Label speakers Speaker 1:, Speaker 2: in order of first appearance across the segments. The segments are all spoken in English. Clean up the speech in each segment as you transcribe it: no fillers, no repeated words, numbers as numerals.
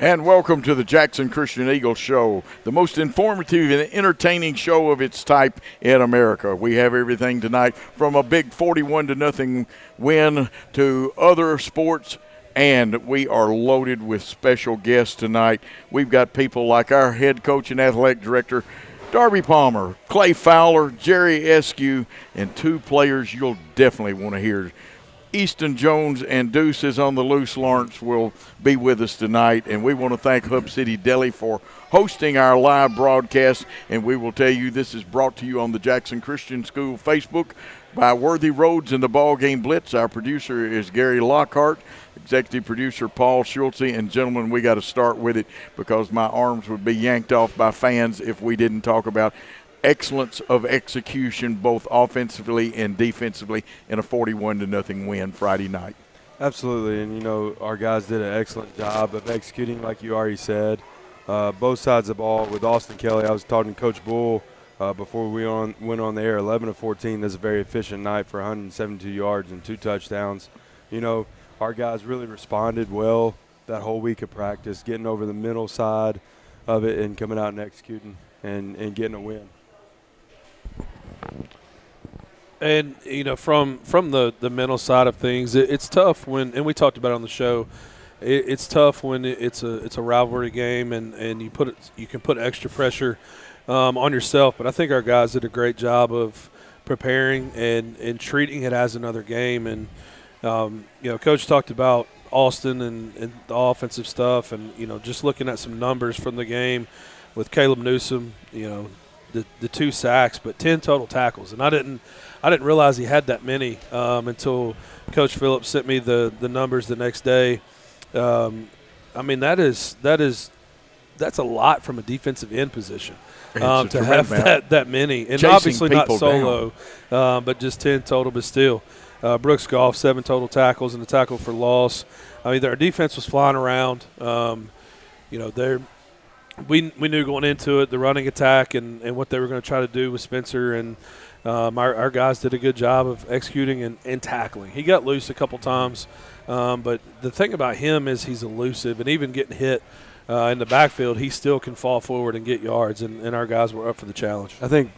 Speaker 1: And welcome to the Jackson Christian Eagle Show, the most informative and entertaining show of its type in America. We have everything tonight from a big 41-0 win to other sports, and we are loaded with special guests tonight. We've got people like our head coach and athletic director, Darby Palmer, Clay Fowler, Jerry Eskew, and two players you'll definitely want to hear. Easton Jones and Deuces on the Loose Lawrence will be with us tonight, and we want to thank Hub City Deli for hosting our live broadcast. And we will tell you this is brought to you on the Jackson Christian School Facebook by Worthy Roads and the Ball Game Blitz. Our producer is Gary Lockhart, executive producer Paul Schultze, and gentlemen, we got to start with it because my arms would be yanked off by fans if we didn't talk about excellence of execution, both offensively and defensively, in a 41-0 win Friday night.
Speaker 2: Absolutely, and our guys did an excellent job of executing, like you already said. Both sides of the ball with Austin Kelly. I was talking to Coach Bull before we went on the air. 11 of 14. That's a very efficient night for 172 yards and 2 touchdowns. Our guys really responded well that whole week of practice, getting over the mental side of it and coming out and executing and getting a win.
Speaker 3: And from the mental side of things, it's tough when, and we talked about it on the show, it's tough when it's a rivalry game and you can put extra pressure on yourself. But I think our guys did a great job of preparing and treating it as another game. And Coach talked about Austin and the offensive stuff, and just looking at some numbers from the game with Caleb Newsome, the 2 sacks, but 10 total tackles. And I didn't realize he had that many until Coach Phillips sent me the numbers the next day. That's a lot from a defensive end position to have that many. And
Speaker 1: chasing
Speaker 3: obviously not solo, but just 10 total, but still. Brooks Goff, 7 total tackles and a tackle for loss. Our defense was flying around. We knew going into it, the running attack and what they were going to try to do with Spencer, and our guys did a good job of executing and tackling. He got loose a couple times, but the thing about him is he's elusive, and even getting hit in the backfield, he still can fall forward and get yards, and our guys were up for the challenge.
Speaker 2: I think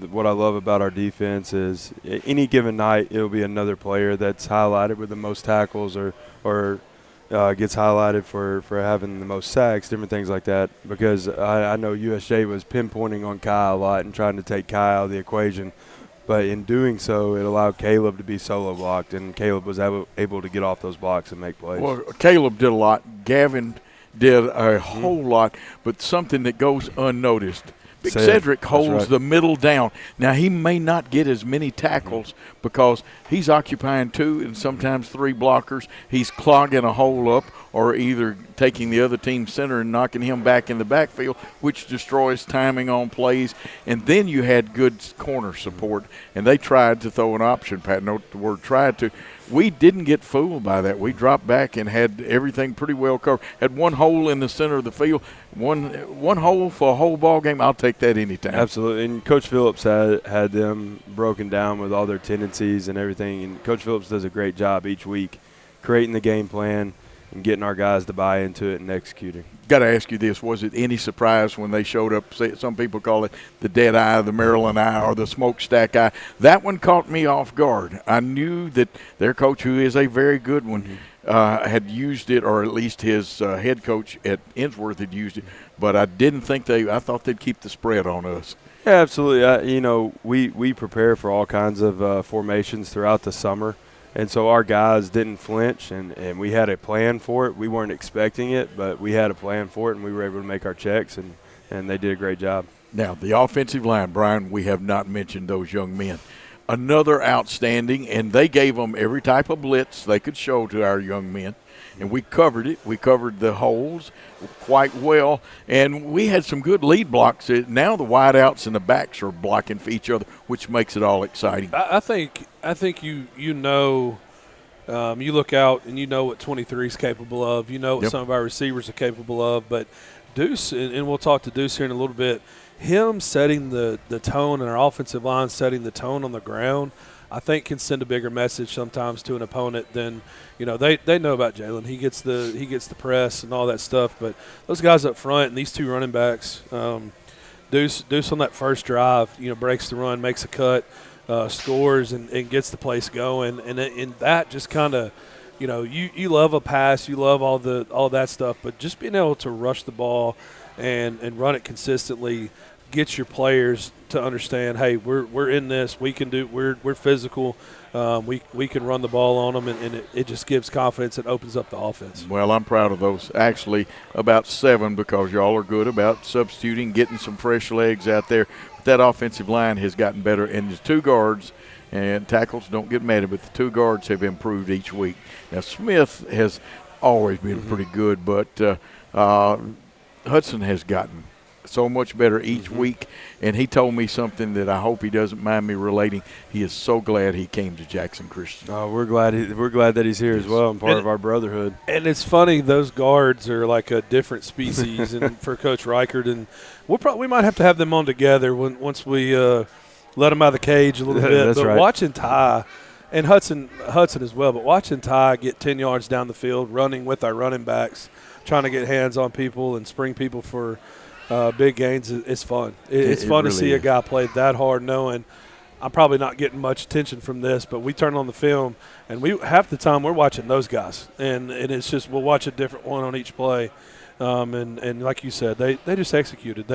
Speaker 2: what I love about our defense is any given night it'll be another player that's highlighted with the most tackles or gets highlighted for having the most sacks, different things like that, because I know USJ was pinpointing on Kai a lot and trying to take Kai out of the equation. But in doing so, it allowed Caleb to be solo blocked, and Caleb was able to get off those blocks and make plays.
Speaker 1: Well, Caleb did a lot. Gavin did a whole lot, but something that goes unnoticed. Big Cedric holds the middle down. Now, he may not get as many tackles because he's occupying 2 and sometimes 3 blockers. He's clogging a hole up or either taking the other team's center and knocking him back in the backfield, which destroys timing on plays. And then you had good corner support, and they tried to throw an option, Pat. Note the word tried to. We didn't get fooled by that. We dropped back and had everything pretty well covered. Had one hole in the center of the field, one hole for a whole ball game. I'll take that anytime.
Speaker 2: Absolutely. And Coach Phillips had them broken down with all their tendencies and everything. And Coach Phillips does a great job each week creating the game plan and getting our guys to buy into it and executing.
Speaker 1: Got to ask you this. Was it any surprise when they showed up? Some people call it the dead eye, the Maryland eye, or the smokestack eye. That one caught me off guard. I knew that their coach, who is a very good one, had used it, or at least his head coach at Innsworth had used it. But I didn't think I thought they'd keep the spread on us.
Speaker 2: Yeah, absolutely. We prepare for all kinds of formations throughout the summer. And so our guys didn't flinch, and we had a plan for it. We weren't expecting it, but we had a plan for it, and we were able to make our checks, and they did a great job.
Speaker 1: Now, the offensive line, Brian, we have not mentioned those young men. Another outstanding, and they gave them every type of blitz they could show to our young men. And we covered it. We covered the holes quite well. And we had some good lead blocks. Now the wideouts and the backs are blocking for each other, which makes it all exciting.
Speaker 3: I think you look out and you know what 23 is capable of. You know what some of our receivers are capable of. But Deuce, and we'll talk to Deuce here in a little bit, him setting the tone and our offensive line setting the tone on the ground, I think can send a bigger message sometimes to an opponent than, they know about Jalen. He gets the press and all that stuff, but those guys up front and these two running backs, Deuce on that first drive, breaks the run, makes a cut, scores and gets the place going, and that just kind of, you love a pass, you love all that stuff, but just being able to rush the ball and run it consistently gets your players to understand, hey, we're in this, we can do, we're physical, we can run the ball on them, and it just gives confidence. It opens up the offense.
Speaker 1: Well, I'm proud of those. Actually, about 7, because y'all are good about substituting, getting some fresh legs out there. But that offensive line has gotten better, and the 2 guards and tackles, don't get mad at it, but the 2 guards have improved each week. Now, Smith has always been pretty good, but Hudson has gotten so much better each week, and he told me something that I hope he doesn't mind me relating. He is so glad he came to Jackson Christian.
Speaker 2: Oh, we're glad that he's here as well and part of our brotherhood.
Speaker 3: And it's funny, those guards are like a different species and for Coach Reichert, and we might have to have them on together once we let them out of the cage a little bit.
Speaker 2: That's
Speaker 3: but
Speaker 2: right.
Speaker 3: Watching Ty and Hudson as well, but watching Ty get 10 yards down the field, running with our running backs, trying to get hands on people and spring people for big gains, it's fun. It's fun to see a guy play that hard, knowing I'm probably not getting much attention from this, but we turn on the film, and half the time we're watching those guys, and it's just we'll watch a different one on each play, and like you said, they just executed.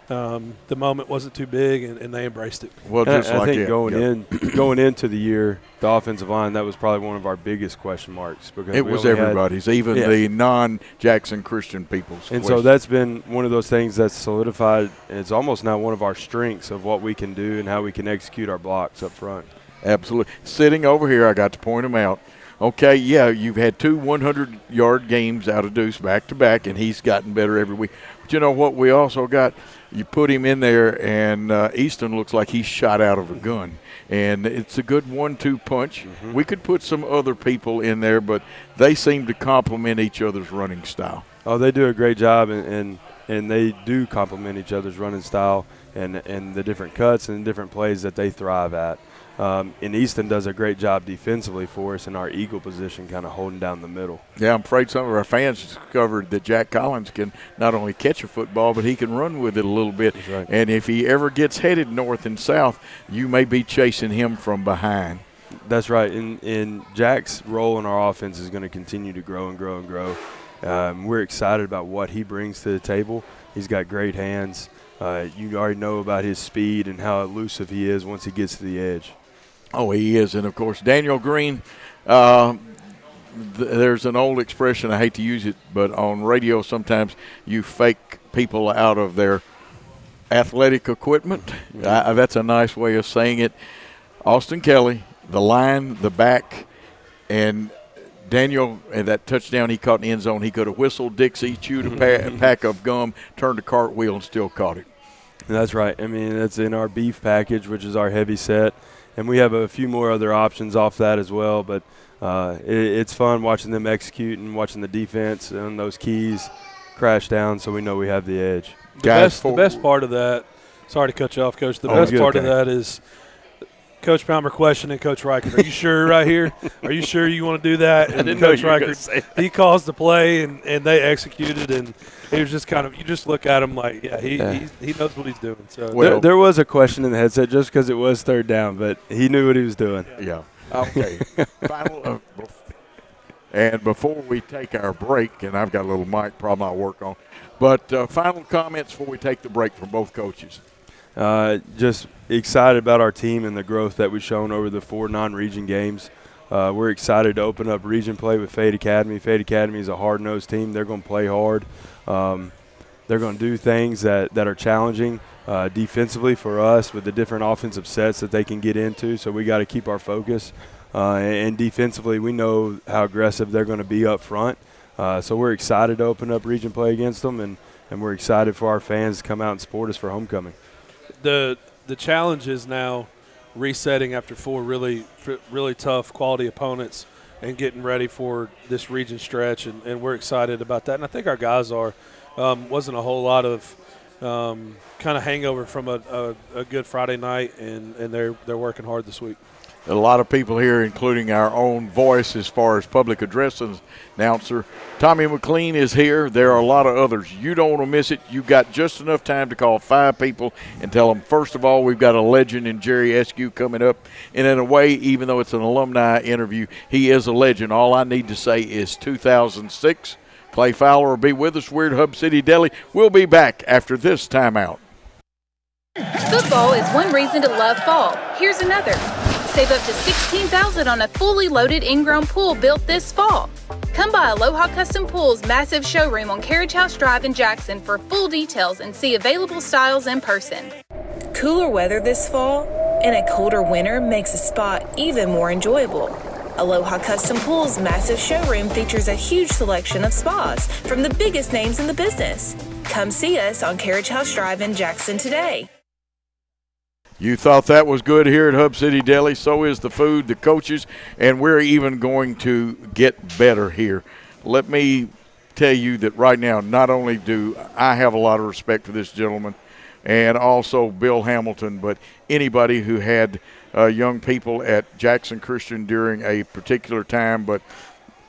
Speaker 3: The moment wasn't too big, and they embraced it.
Speaker 2: Well, I think going into the year, the offensive line, that was probably one of our biggest question marks, because
Speaker 1: it was everybody's, even the non-Jackson Christian people's.
Speaker 2: And so that's been one of those things that's solidified. It's almost now one of our strengths of what we can do and how we can execute our blocks up front.
Speaker 1: Absolutely. Sitting over here, I got to point him out. Okay, yeah, you've had 2 100-yard games out of Deuce back-to-back, and he's gotten better every week. But you know what we also got? You put him in there, and Easton looks like he's shot out of a gun. And it's a good 1-2 punch. We could put some other people in there, but they seem to complement each other's running style.
Speaker 2: Oh, they do a great job, and they do complement each other's running style and the different cuts and different plays that they thrive at. And Easton does a great job defensively for us in our eagle position, kind of holding down the middle.
Speaker 1: Yeah, I'm afraid some of our fans discovered that Jack Collins can not only catch a football, but he can run with it a little bit.
Speaker 2: That's right.
Speaker 1: And if he ever gets headed north and south, you may be chasing him from behind.
Speaker 2: That's right. And Jack's role in our offense is going to continue to grow and grow and grow. We're excited about what he brings to the table. He's got great hands. You already know about his speed and how elusive he is once he gets to the edge.
Speaker 1: Oh, he is. And, of course, Daniel Green, there's an old expression, I hate to use it, but on radio sometimes you fake people out of their athletic equipment. That's a nice way of saying it. Austin Kelly, the line, the back, and Daniel, and that touchdown he caught in the end zone, he could have whistled Dixie, chewed a pack of gum, turned a cartwheel, and still caught it.
Speaker 2: That's right. I mean, that's in our beef package, which is our heavy set. And we have a few more other options off that as well. But it's fun watching them execute and watching the defense and those keys crash down, so we know we have the edge.
Speaker 3: The best part of that, sorry to cut you off, Coach, the best part of that is Coach Palmer questioning Coach Reichert. Are you sure right here? Are you sure you want to do that? And
Speaker 2: I didn't
Speaker 3: Coach
Speaker 2: know you were
Speaker 3: Reichert, he calls the play, and they executed, and he was just kind of, you just look at him like, he knows what he's doing. So
Speaker 2: there was a question in the headset just because it was third down, but he knew what he was doing.
Speaker 1: Yeah. Okay. Final. And before we take our break, and I've got a little mic problem I'll work on, but final comments before we take the break from both coaches.
Speaker 2: Just excited about our team and the growth that we've shown over the 4 non-region games. We're excited to open up region play with Fade Academy. Fade Academy is a hard-nosed team. They're going to play hard. They're going to do things that are challenging defensively for us with the different offensive sets that they can get into, so we got to keep our focus. And defensively, we know how aggressive they're going to be up front. So we're excited to open up region play against them, and we're excited for our fans to come out and support us for homecoming.
Speaker 3: The challenge is now resetting after 4 really tough quality opponents and getting ready for this region stretch, and we're excited about that. And I think our guys are. Wasn't a whole lot of kind of hangover from a good Friday night, and they're working hard this week.
Speaker 1: A lot of people here, including our own voice as far as public address announcer. Tommy McLean is here. There are a lot of others. You don't want to miss it. You've got just enough time to call 5 people and tell them, first of all, we've got a legend in Jerry Eskew coming up. And in a way, even though it's an alumni interview, he is a legend. All I need to say is 2006. Clay Fowler will be with us. We're at Hub City Deli. We'll be back after this timeout.
Speaker 4: Football is one reason to love fall. Here's another. Save up to $16,000 on a fully loaded in-ground pool built this fall. Come by Aloha Custom Pool's massive showroom on Carriage House Drive in Jackson for full details and see available styles in person.
Speaker 5: Cooler weather this fall and a colder winter makes a spa even more enjoyable. Aloha Custom Pool's massive showroom features a huge selection of spas from the biggest names in the business. Come see us on Carriage House Drive in Jackson today.
Speaker 1: You thought that was good here at Hub City Deli. So is the food, the coaches, and we're even going to get better here. Let me tell you that right now, not only do I have a lot of respect for this gentleman and also Bill Hamilton, but anybody who had young people at Jackson Christian during a particular time, but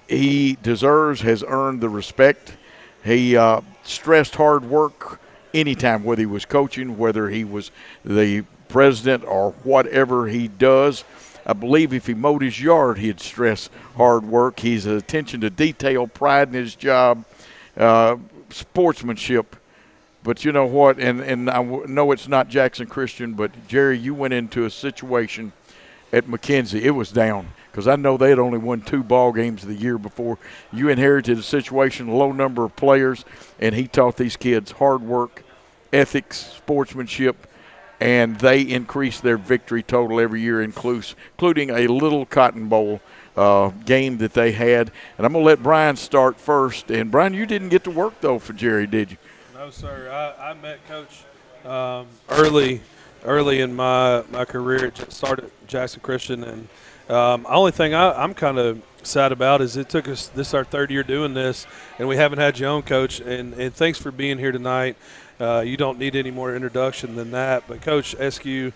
Speaker 1: he has earned the respect. He stressed hard work anytime, whether he was coaching, whether he was the president or whatever he does. I believe if he mowed his yard, he'd stress hard work. He's attention to detail, pride in his job, sportsmanship. But you know what, and I know it's not Jackson Christian, but Jerry, you went into a situation at McKenzie. It was down because I know they had only won 2 ball games the year before. You inherited a situation, a low number of players, and he taught these kids hard work, ethics, sportsmanship, and they increased their victory total every year, including a little Cotton Bowl game that they had. And I'm going to let Brian start first. And, Brian, you didn't get to work, though, for Jerry, did you?
Speaker 3: No, sir. I met Coach early in my career. Started at Jackson Christian. And only thing I'm kind of sad about is it took us – this is our 3rd year doing this, and we haven't had you on, Coach. And thanks for being here tonight. You don't need any more introduction than that. But, Coach Eskew,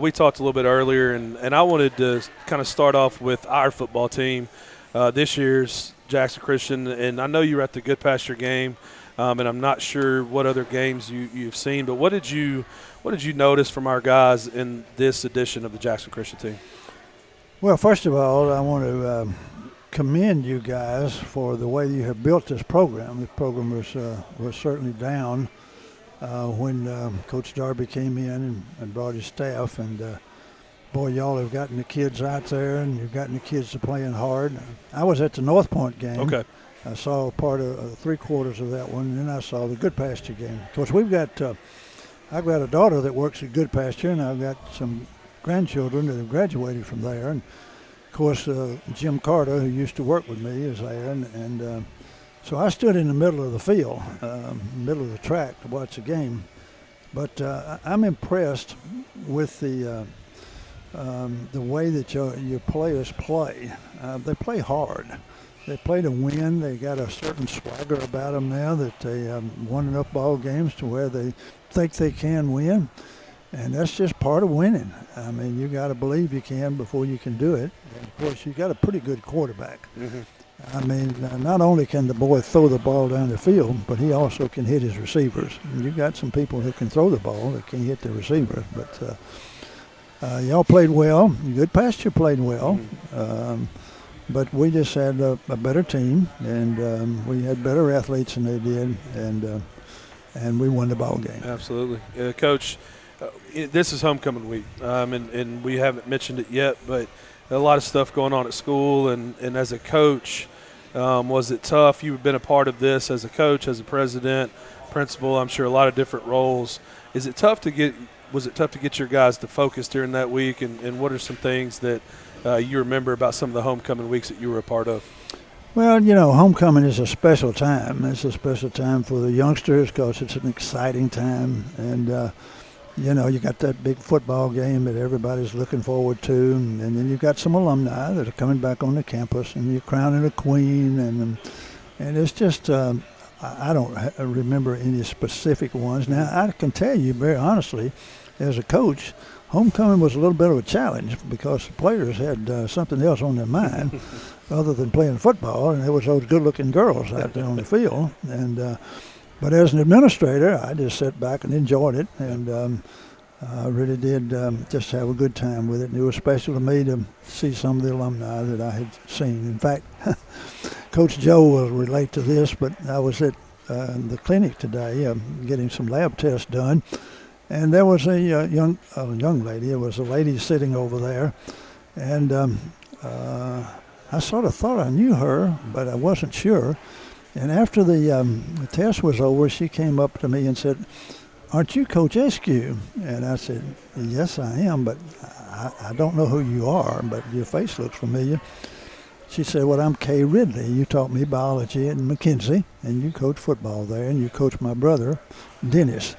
Speaker 3: we talked a little bit earlier, and I wanted to kind of start off with our football team, this year's Jackson Christian. And I know you were at the Good Pasture game, and I'm not sure what other games you've seen. But what did you notice from our guys in this edition of the Jackson Christian team?
Speaker 6: Well, first of all, I want to commend you guys for the way you have built this program. The program was certainly down when Coach Darby came in and brought his staff, and boy, y'all have gotten the kids out there, and you've gotten the kids to playing hard. I was at the North Point game.
Speaker 3: Okay.
Speaker 6: I saw part of 3/4 of that one, and then I saw the Good Pasture game. Of course, I've got a daughter that works at Good Pasture, and I've got some grandchildren that have graduated from there. And of course, Jim Carter, who used to work with me, is there, and so I stood in the middle of the field, middle of the track to watch the game. But I'm impressed with the way that your players play. They play hard. They play to win. They got a certain swagger about them now that they won enough ball games to where they think they can win. And that's just part of winning. I mean, you got to believe you can before you can do it. And of course, you got a pretty good quarterback. Mm-hmm. I mean, not only can the boy throw the ball down the field, but he also can hit his receivers. And you got some people who can throw the ball that can't hit the receivers. But y'all played well. Good Pasture played well. But we just had a better team, and we had better athletes than they did, and we won the ball game.
Speaker 3: Absolutely. Coach, this is homecoming week, and we haven't mentioned it yet, but a lot of stuff going on at school, and as a coach, was it tough? You've been a part of this as a coach, as a president, principal, I'm sure a lot of different roles. Was it tough to get your guys to focus during that week, and what are some things that you remember about some of the homecoming weeks that you were a part of?
Speaker 6: Well, you know, homecoming is a special time. It's a special time for the youngsters because it's an exciting time. And, you know, you got that big football game that everybody's looking forward to. And then you've got some alumni that are coming back on the campus, and you're crowning a queen. And it's just a I don't remember any specific ones. Now, I can tell you very honestly, as a coach, homecoming was a little bit of a challenge because the players had something else on their mind other than playing football, and there was those good-looking girls out there on the field. And but as an administrator, I just sat back and enjoyed it, and I really did just have a good time with it. And it was special to me to see some of the alumni that I had seen. In fact, Coach Joe will relate to this, but I was at the clinic today getting some lab tests done, and there was a young lady. There was a lady sitting over there, and I sort of thought I knew her, but I wasn't sure. And after the test was over, she came up to me and said, "Aren't you Coach Eskew?" And I said, "Yes, I am, but I don't know who you are, but your face looks familiar." She said, "Well, I'm Kay Ridley. You taught me biology at McKenzie, and you coach football there, and you coach my brother, Dennis."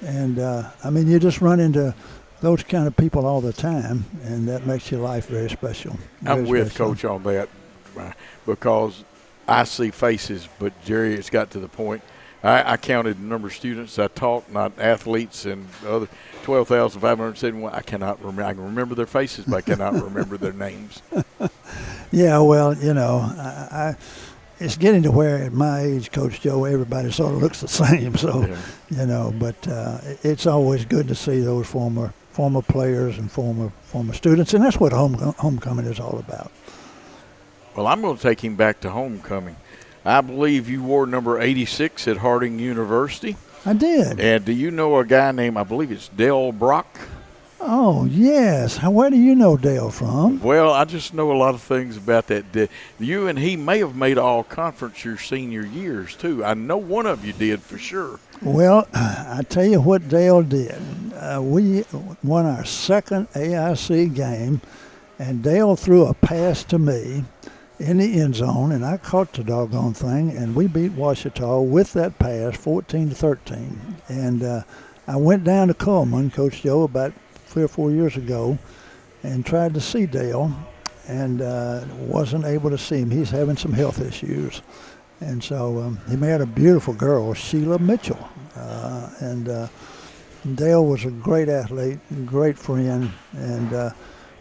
Speaker 6: And, I mean, you just run into those kind of people all the time, and that makes your life very special.
Speaker 1: I'm with Coach on that because I see faces, but Jerry, it's got to the point. I counted the number of students I taught, not athletes, and other 12,571. I cannot remember. I can remember their faces, but I cannot remember their names.
Speaker 6: Yeah, well, you know, it's getting to where at my age, Coach Joe, everybody sort of looks the same. So, you know, but it's always good to see those former players and former students, and that's what homecoming is all about.
Speaker 1: Well, I'm going to take him back to homecoming. I believe you wore number 86 at Harding University.
Speaker 6: I did.
Speaker 1: And do you know a guy named, I believe it's Dale Brock?
Speaker 6: Oh, yes. Where do you know Dale from?
Speaker 1: Well, I just know a lot of things about that. You and he may have made all conference your senior years, too. I know one of you did for sure.
Speaker 6: Well, I tell you what Dale did. We won our second AIC game, and Dale threw a pass to me in the end zone, and I caught the doggone thing, and we beat Ouachita with that pass 14-13. And I went down to Coleman, Coach Joe, about 3 or 4 years ago, and tried to see Dale, and wasn't able to see him. He's having some health issues. And so he married a beautiful girl, Sheila Mitchell. And Dale was a great athlete, great friend, and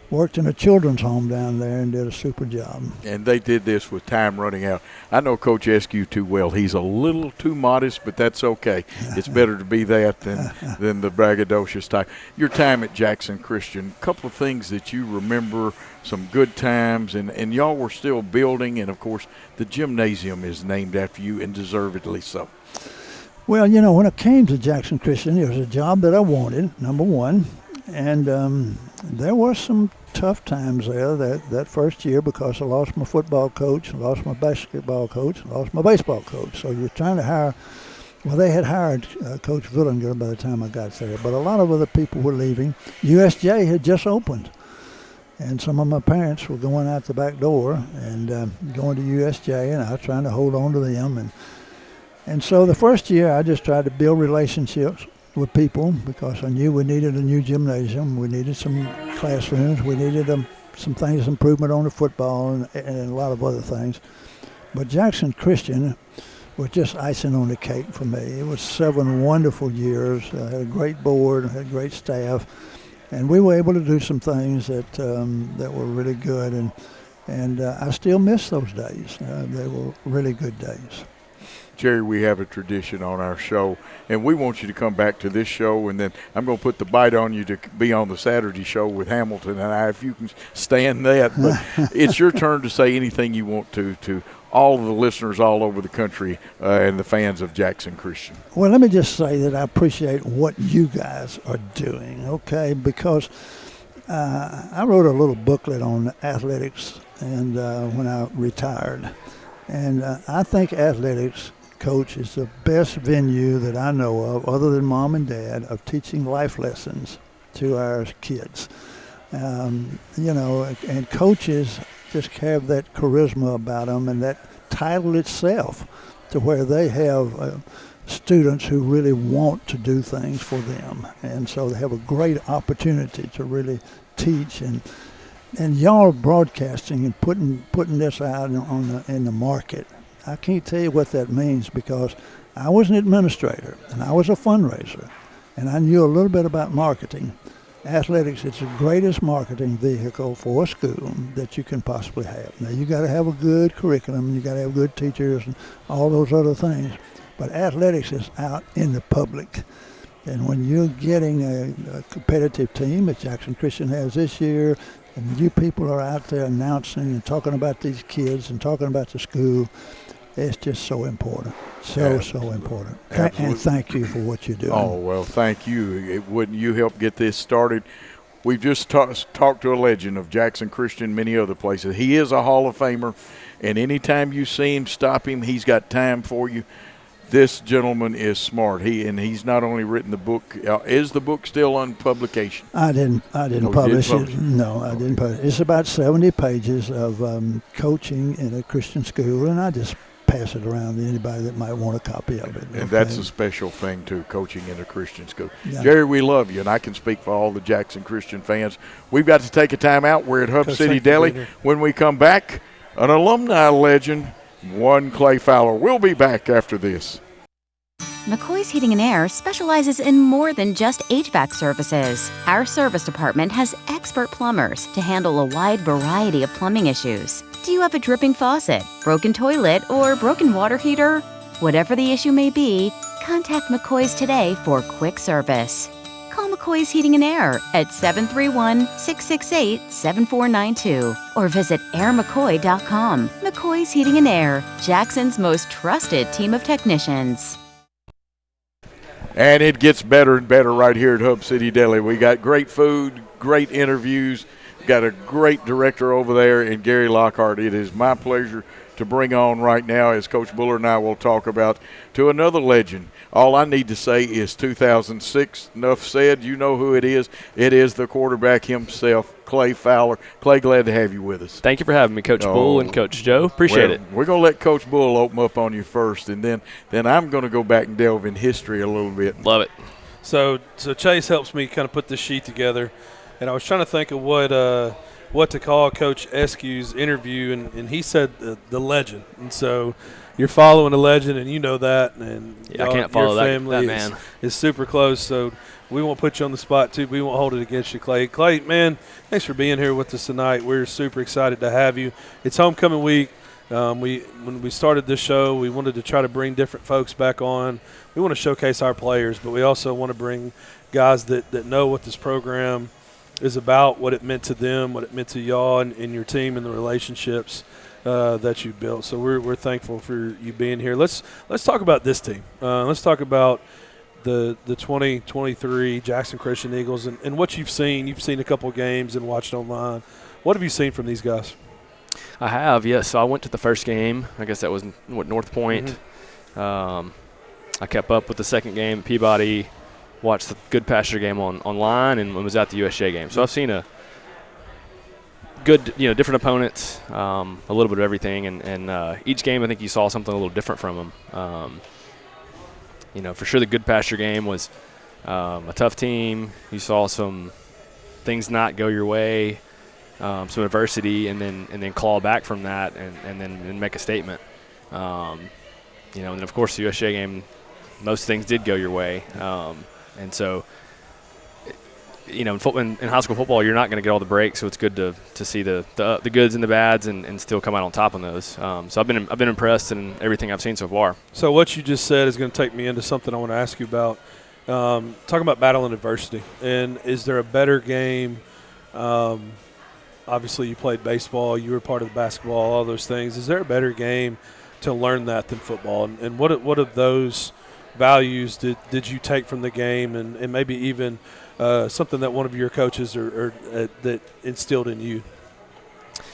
Speaker 6: worked in a children's home down there and did a super job.
Speaker 1: And they did this with time running out. I know Coach Eskew too well. He's a little too modest, but that's okay. It's better to be that than the braggadocious type. Your time at Jackson Christian, a couple of things that you remember, some good times, and y'all were still building, and, of course, the gymnasium is named after you, and deservedly so. Well,
Speaker 6: you know, when I came to Jackson Christian, it was a job that I wanted, number one, and there were some tough times there that first year because I lost my football coach, lost my basketball coach, lost my baseball coach. So you're trying to hire. Well, they had hired Coach Villinger by the time I got there, but a lot of other people were leaving. USJ had just opened, and some of my parents were going out the back door and going to USJ, and I was trying to hold on to them. And so the first year I just tried to build relationships with people because I knew we needed a new gymnasium, we needed some classrooms, we needed some things, improvement on the football and a lot of other things. But Jackson Christian was just icing on the cake for me. It was 7 wonderful years. I had a great board, had great staff, and we were able to do some things that were really good, and I still miss those days. They were really good days.
Speaker 1: Jerry, we have a tradition on our show, and we want you to come back to this show, and then I'm going to put the bite on you to be on the Saturday show with Hamilton and I, if you can stand that. But it's your turn to say anything you want to all the listeners all over the country and the fans of Jackson Christian.
Speaker 6: Well, let me just say that I appreciate what you guys are doing, okay, because I wrote a little booklet on athletics and when I retired, and I think athletics coach is the best venue that I know of, other than mom and dad, of teaching life lessons to our kids. You know, and coaches just have that charisma about them and that title itself to where they have students who really want to do things for them. And so they have a great opportunity to really teach. And y'all broadcasting and putting this out in the market I can't tell you what that means, because I was an administrator and I was a fundraiser, and I knew a little bit about marketing. Athletics, it's the greatest marketing vehicle for a school that you can possibly have. Now, you got to have a good curriculum, and you got to have good teachers and all those other things. But athletics is out in the public. And when you're getting a competitive team that Jackson Christian has this year, and you people are out there announcing and talking about these kids and talking about the school, it's just so important. So important. And thank you for what you're doing.
Speaker 1: Oh, well, thank you. Wouldn't you help get this started? We've just talked to a legend of Jackson Christian, many other places. He is a Hall of Famer, and anytime you see him, stop him. He's got time for you. This gentleman is smart. He's not only written the book. Is the book still on publication?
Speaker 6: I didn't publish it. No, I didn't publish it. It's about 70 pages of coaching in a Christian school, and I just pass it around to anybody that might want a copy of it.
Speaker 1: And that's a special thing, too, coaching in a Christian school.
Speaker 6: Yeah.
Speaker 1: Jerry, we love you, and I can speak for all the Jackson Christian fans. We've got to take a time out. We're at Hub City Deli. When we come back, an alumni legend, one Clay Fowler. We'll be back after this.
Speaker 7: McCoy's Heating and Air specializes in more than just HVAC services. Our service department has expert plumbers to handle a wide variety of plumbing issues. Do you have a dripping faucet, broken toilet, or broken water heater? Whatever the issue may be, contact McCoy's today for quick service. Call McCoy's Heating and Air at 731-668-7492 or visit airmccoy.com. McCoy's Heating and Air, Jackson's most trusted team of technicians.
Speaker 1: And it gets better and better right here at Hub City Deli. We got great food, great interviews, got a great director over there in Gary Lockhart. It is my pleasure to bring on right now, as Coach Buller and I will talk about, to another legend. All I need to say is 2006, enough said. You know who it is. It is the quarterback himself, Clay Fowler. Clay, glad to have you with us.
Speaker 8: Thank you for having me, Coach Bull and Coach Joe. Appreciate it.
Speaker 1: We're going to let Coach Bull open up on you first, and then I'm going to go back and delve in history a little bit.
Speaker 8: Love it.
Speaker 3: So Chase helps me kind of put this sheet together, and I was trying to think of what to call Coach Eskew's interview, and he said the legend. And so you're following a legend, and you know that. And
Speaker 8: I can't follow
Speaker 3: your family
Speaker 8: that man.
Speaker 3: is super close, so we won't put you on the spot, too. We won't hold it against you, Clay. Clay, man, thanks for being here with us tonight. We're super excited to have you. It's homecoming week. When we started this show, we wanted to try to bring different folks back on. We want to showcase our players, but we also want to bring guys that know what this program is about, what it meant to them, what it meant to y'all and your team, and the relationships that you built. So we're thankful for you being here. Let's talk about this team. Let's talk about the 2023 Jackson Christian Eagles and what you've seen. You've seen a couple of games and watched online. What have you seen from these guys?
Speaker 8: I have, yes. So I went to the first game. I guess that was North Point. Mm-hmm. I kept up with the second game at Peabody, watched the Good Pasture game online, and was at the USJ game. So I've seen a good, different opponents, a little bit of everything, and each game I think you saw something a little different from them. For sure the Good Pasture game was a tough team. You saw some things not go your way, some adversity, and then claw back from that and then make a statement. And then of course the USJ game, most things did go your way. And so, in high school football, you're not going to get all the breaks, so it's good to see the goods and the bads and still come out on top on those. So I've been impressed in everything I've seen so far.
Speaker 3: So what you just said is going to take me into something I want to ask you about. Talking about battling adversity, and is there a better game? Obviously, you played baseball, you were part of the basketball, all those things. Is there a better game to learn that than football? And what of those values did you take from the game, and maybe even something that one of your coaches or that instilled in you?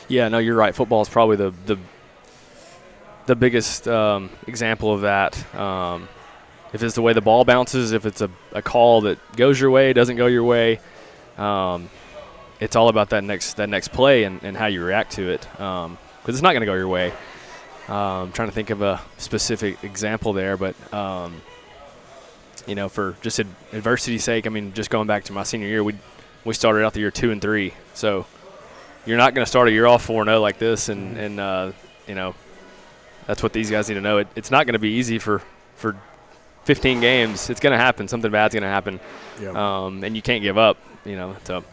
Speaker 8: Yeah, no, you're right. Football is probably the biggest example of that. If it's the way the ball bounces, if it's a call that goes your way, doesn't go your way, it's all about that next play and how you react to it, because it's not going to go your way. I'm trying to think of a specific example there, but for just adversity's sake, just going back to my senior year, we started out the year 2-3. So you're not going to start a year off 4-0 like this, and that's what these guys need to know. It's not going to be easy for 15 games. It's going to happen. Something bad's going to happen.
Speaker 1: Yeah.
Speaker 8: And you can't give up, So,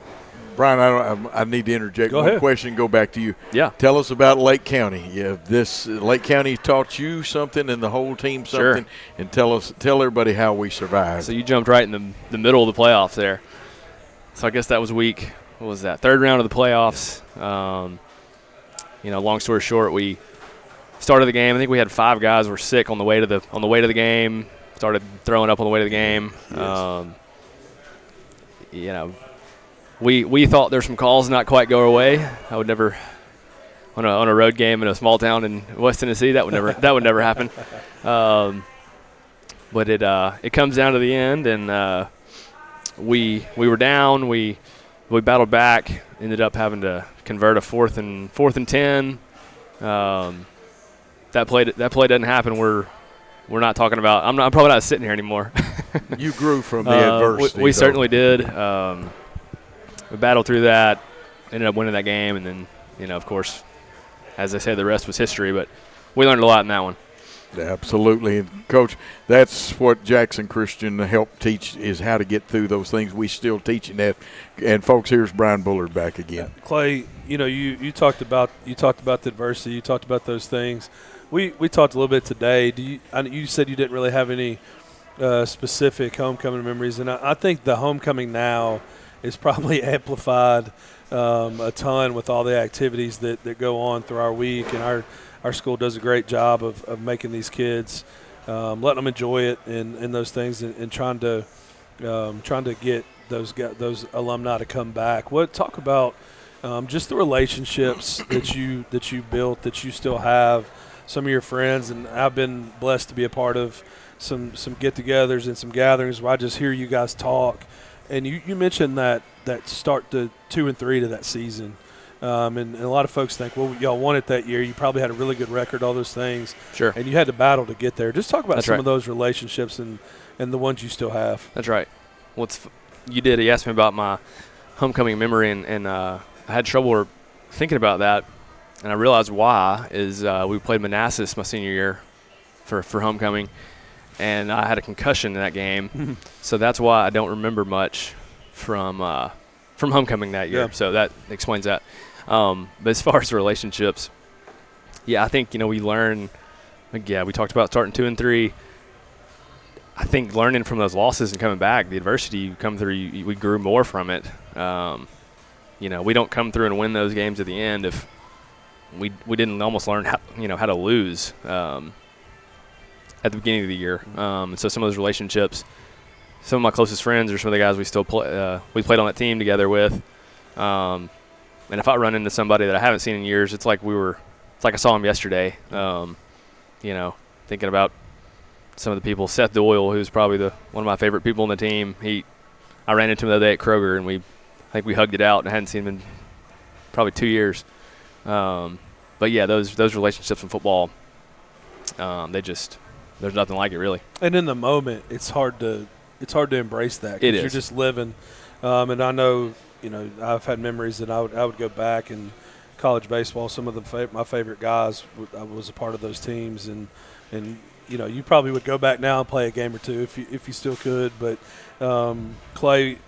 Speaker 1: Brian, I need to interject one question. Go back to you.
Speaker 8: Yeah.
Speaker 1: Tell us about Lake County. Yeah, this Lake County taught you something and the whole team something.
Speaker 8: Sure.
Speaker 1: And tell everybody how we survived.
Speaker 8: So you jumped right in the middle of the playoffs there. So I guess that was week. What was that? Third round of the playoffs. Long story short, we started the game. I think we had 5 guys were sick on the way to the game. Started throwing up on the way to the game.
Speaker 1: Yes.
Speaker 8: We thought there's some calls not quite go our way. I would never on a road game in a small town in West Tennessee. That would never happen. But it comes down to the end, and we were down. We battled back. Ended up having to convert a fourth and 10. That play doesn't happen. We're not talking about. I'm probably not sitting here anymore.
Speaker 1: You grew from the adversity.
Speaker 8: We certainly did. We battled through that, ended up winning that game, and then, of course, as I said, the rest was history. But we learned a lot in that one.
Speaker 1: Absolutely. And, Coach, that's what Jackson Christian helped teach is how to get through those things. We still teaching that. And, folks, here's Brian Bullard back again.
Speaker 3: Clay, you talked about the adversity. You talked about those things. We talked a little bit today. You said you didn't really have any specific homecoming memories, and I think the homecoming now is probably amplified a ton with all the activities that go on through our week, and our school does a great job of making these kids letting them enjoy it and those things, and trying to get those alumni to come back. Talk about just the relationships that you built, that you still have. Some of your friends, and I've been blessed to be a part of some get-togethers and some gatherings where I just hear you guys talk. And you mentioned that start to 2-3 to that season, and a lot of folks think, well, y'all won it that year. You probably had a really good record, all those things.
Speaker 8: Sure.
Speaker 3: And you had to battle to get there. Just talk about
Speaker 8: That's
Speaker 3: some
Speaker 8: right.
Speaker 3: of those relationships and the ones you still have.
Speaker 8: That's right. You asked me about my homecoming memory, and I had trouble thinking about that. And I realized why is we played Manassas my senior year for homecoming, and I had a concussion in that game. So that's why I don't remember much from homecoming that year.
Speaker 3: Yeah.
Speaker 8: So that explains that. But as far as the relationships, I think, we learn. We talked about starting 2-3. I think learning from those losses and coming back, the adversity you come through, we grew more from it. We don't come through and win those games at the end if we didn't almost learn how to lose at the beginning of the year. And so some of those relationships, some of my closest friends are some of the guys we still play. We played on that team together with. And if I run into somebody that I haven't seen in years, it's like I saw him yesterday. Thinking about some of the people, Seth Doyle, who's probably one of my favorite people on the team. I ran into him the other day at Kroger, and I think we hugged it out, and I hadn't seen him in probably 2 years. But those relationships in football, there's nothing like it really.
Speaker 3: And in the moment, it's hard to embrace that.
Speaker 8: It is.
Speaker 3: You're just living. And I know, I've had memories that I would go back in college baseball. Some of my favorite guys, I was a part of those teams, and you probably would go back now and play a game or two if you still could. But Clay,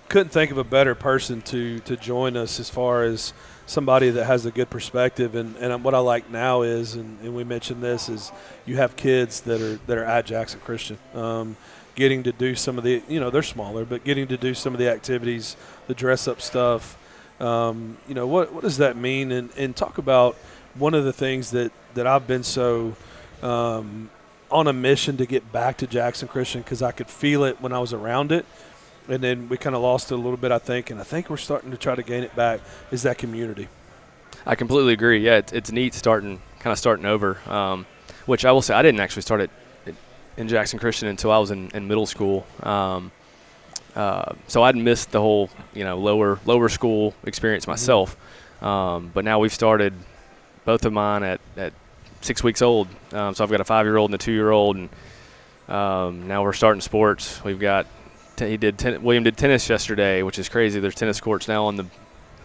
Speaker 3: couldn't think of a better person to join us as far as somebody that has a good perspective. And what I like now is, and we mentioned this, is you have kids that are at Jackson Christian, getting to do some of the, they're smaller, but getting to do some of the activities, the dress-up stuff. What does that mean? And talk about one of the things that I've been so on a mission to get back to Jackson Christian, because I could feel it when I was around it. And then we kind of lost it a little bit, I think, and I think we're starting to try to gain it back, is that community.
Speaker 8: I completely agree. Yeah, it's neat starting over, which I will say I didn't actually start in Jackson Christian until I was in middle school. So I'd missed the whole, lower school experience myself. But now we've started both of mine at 6 weeks old. So I've got a 5-year-old and a 2-year-old, and now we're starting sports. We've got William did tennis yesterday, which is crazy. There's tennis courts now on the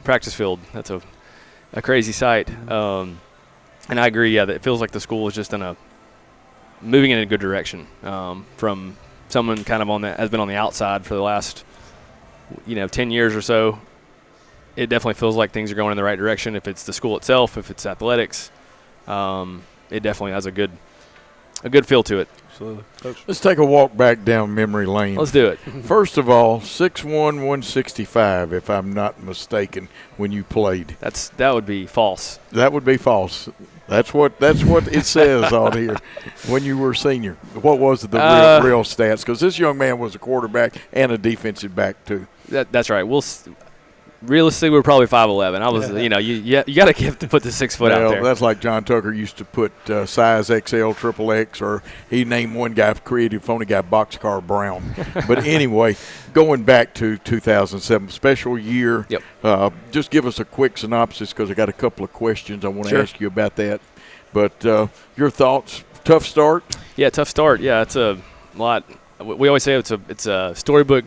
Speaker 8: practice field. That's a crazy sight. And I agree, that it feels like the school is just moving in a good direction from someone kind of has been on the outside for the last, 10 years or so. It definitely feels like things are going in the right direction. If it's the school itself, if it's athletics, it definitely has a good feel to it.
Speaker 3: Absolutely. Coach.
Speaker 1: Let's take a walk back down memory lane.
Speaker 8: Let's do it.
Speaker 1: First of all, 6'1", 165, if I'm not mistaken, when you played.
Speaker 8: That would be false.
Speaker 1: That would be false. That's what it says on here. When you were a senior, what was the real stats? Because this young man was a quarterback and a defensive back too.
Speaker 8: That's right. Realistically, we're probably 5'11". I was, you got to put the 6 foot out there.
Speaker 1: That's like John Tucker used to put size XL, triple X, or he named one guy, creative phony guy, Boxcar Brown. But anyway, going back to 2007, special year.
Speaker 8: Yep.
Speaker 1: Just give us a quick synopsis because I got a couple of questions I want to ask you about that. But your thoughts? Tough start?
Speaker 8: Yeah, tough start. Yeah, it's a lot. We always say it's a storybook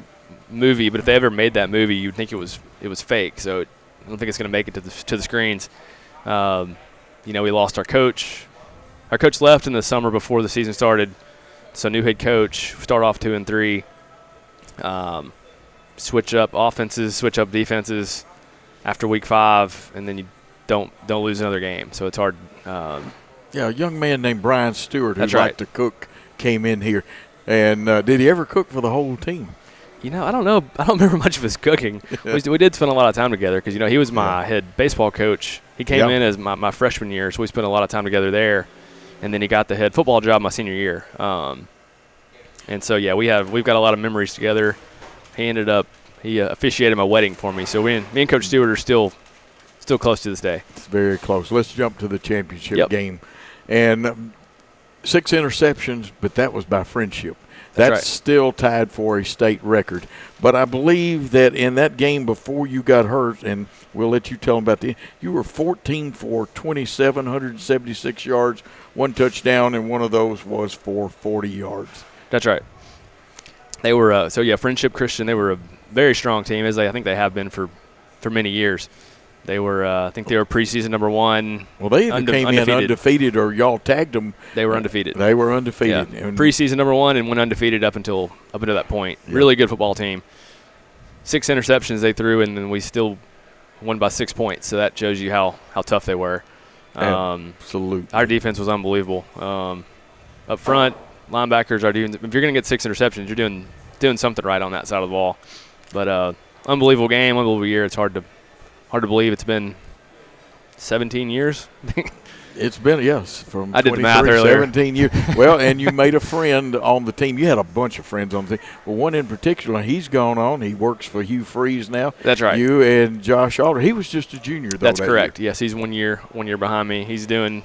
Speaker 8: movie, but if they ever made that movie, you'd think it was fake. So I don't think it's going to make it to the screens. We lost our coach. Our coach left in the summer before the season started. So new head coach. Start off 2-3. Switch up offenses, switch up defenses after week 5, and then you don't lose another game. So it's hard.
Speaker 1: A young man named Brian Stewart who
Speaker 8: That's
Speaker 1: liked
Speaker 8: right.
Speaker 1: to cook came in here. And did he ever cook for the whole team?
Speaker 8: I don't know. I don't remember much of his cooking. We did spend a lot of time together because, he was my head baseball coach. He came in as my freshman year, so we spent a lot of time together there. And then he got the head football job my senior year. And so, we've got a lot of memories together. He officiated my wedding for me. So me and Coach Stewart are still close to this day.
Speaker 1: It's very close. Let's jump to the championship game. And 6 interceptions, but that was by friendship. That's
Speaker 8: right.
Speaker 1: Still tied for a state record. But I believe that in that game before you got hurt, and we'll let you tell them about you were 14 for 2,776 yards, 1 touchdown, and one of those was for 40 yards.
Speaker 8: That's right. They were Friendship Christian. They were a very strong team, as I think they have been for many years. They were, I think they were preseason number 1.
Speaker 1: Well, they either came in undefeated or y'all tagged them.
Speaker 8: They were undefeated.
Speaker 1: They were undefeated.
Speaker 8: Yeah. Preseason number 1 and went undefeated up until that point. Yeah. Really good football team. 6 interceptions they threw, and then we still won by 6 points. So that shows you how tough they were.
Speaker 1: Absolutely.
Speaker 8: Our defense was unbelievable. Up front, linebackers are doing. If you're going to get 6 interceptions, you're doing something right on that side of the ball. But unbelievable game, unbelievable year. It's hard to believe it's been 17 years.
Speaker 1: It's been, from
Speaker 8: I did the math earlier.
Speaker 1: 17 years. Well, and you made a friend on the team. You had a bunch of friends on the team. Well, one in particular, he's gone on. He works for Hugh Freeze now.
Speaker 8: That's right.
Speaker 1: You and Josh Alder. He was just a junior, though.
Speaker 8: That's correct. Yes, he's 1 year behind me. He's doing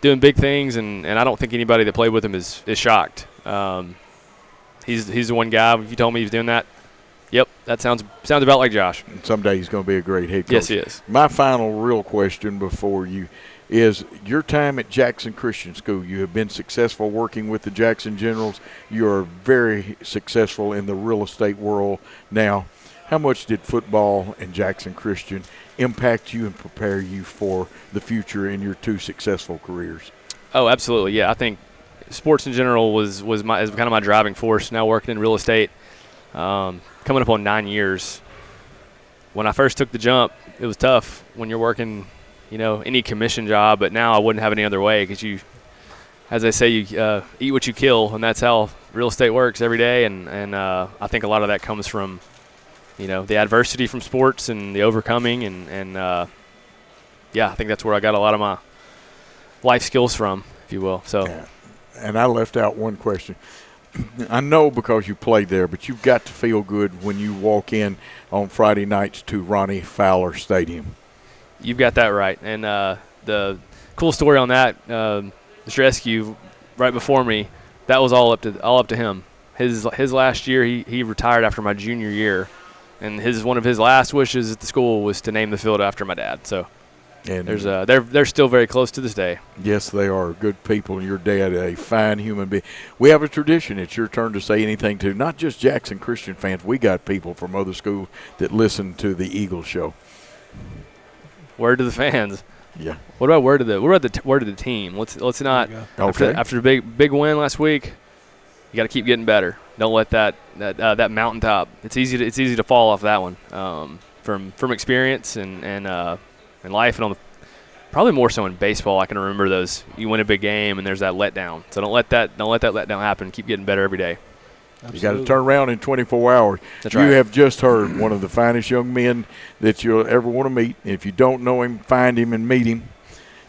Speaker 8: big things, and I don't think anybody that played with him is shocked. He's the one guy. If you told me he was doing that, yep, that sounds about like Josh.
Speaker 1: Someday he's going to be a great head coach.
Speaker 8: Yes, he is.
Speaker 1: My final real question before you is your time at Jackson Christian School. You have been successful working with the Jackson Generals. You are very successful in the real estate world now. How much did football and Jackson Christian impact you and prepare you for the future in your 2 successful careers?
Speaker 8: Oh, absolutely. Yeah, I think sports in general is kind of my driving force. Now working in real estate. Coming up on 9 years. When I first took the jump, it was tough when you're working, any commission job. But now I wouldn't have any other way because you, as I say, you eat what you kill, and that's how real estate works every day. And I think a lot of that comes from, the adversity from sports and the overcoming. And I think that's where I got a lot of my life skills from, if you will. So.
Speaker 1: Yeah. And I left out one question. I know because you played there, but you've got to feel good when you walk in on Friday nights to Ronnie Fowler Stadium.
Speaker 8: You've got that right. And the cool story on that, Mr. Eskew, right before me, that was all up to him. His last year, he retired after my junior year, and one of his last wishes at the school was to name the field after my dad. So. And they're still very close to this day.
Speaker 1: Yes, they are good people. And your dad, a fine human being. We have a tradition. It's your turn to say anything to not just Jackson Christian fans. We got people from other schools that listen to the Eagle Show.
Speaker 8: Word to the fans.
Speaker 1: Yeah.
Speaker 8: What about word of the team? Let's not after a big win last week. You got to keep getting better. Don't let that mountaintop. It's easy to fall off that one. From experience and life and probably more so in baseball. I can remember those. You win a big game and there's that letdown. So don't let that letdown happen. Keep getting better every day.
Speaker 1: Absolutely. You got to turn around in 24 hours.
Speaker 8: That's right.
Speaker 1: You have just heard one of the finest young men that you'll ever want to meet. If you don't know him, find him and meet him.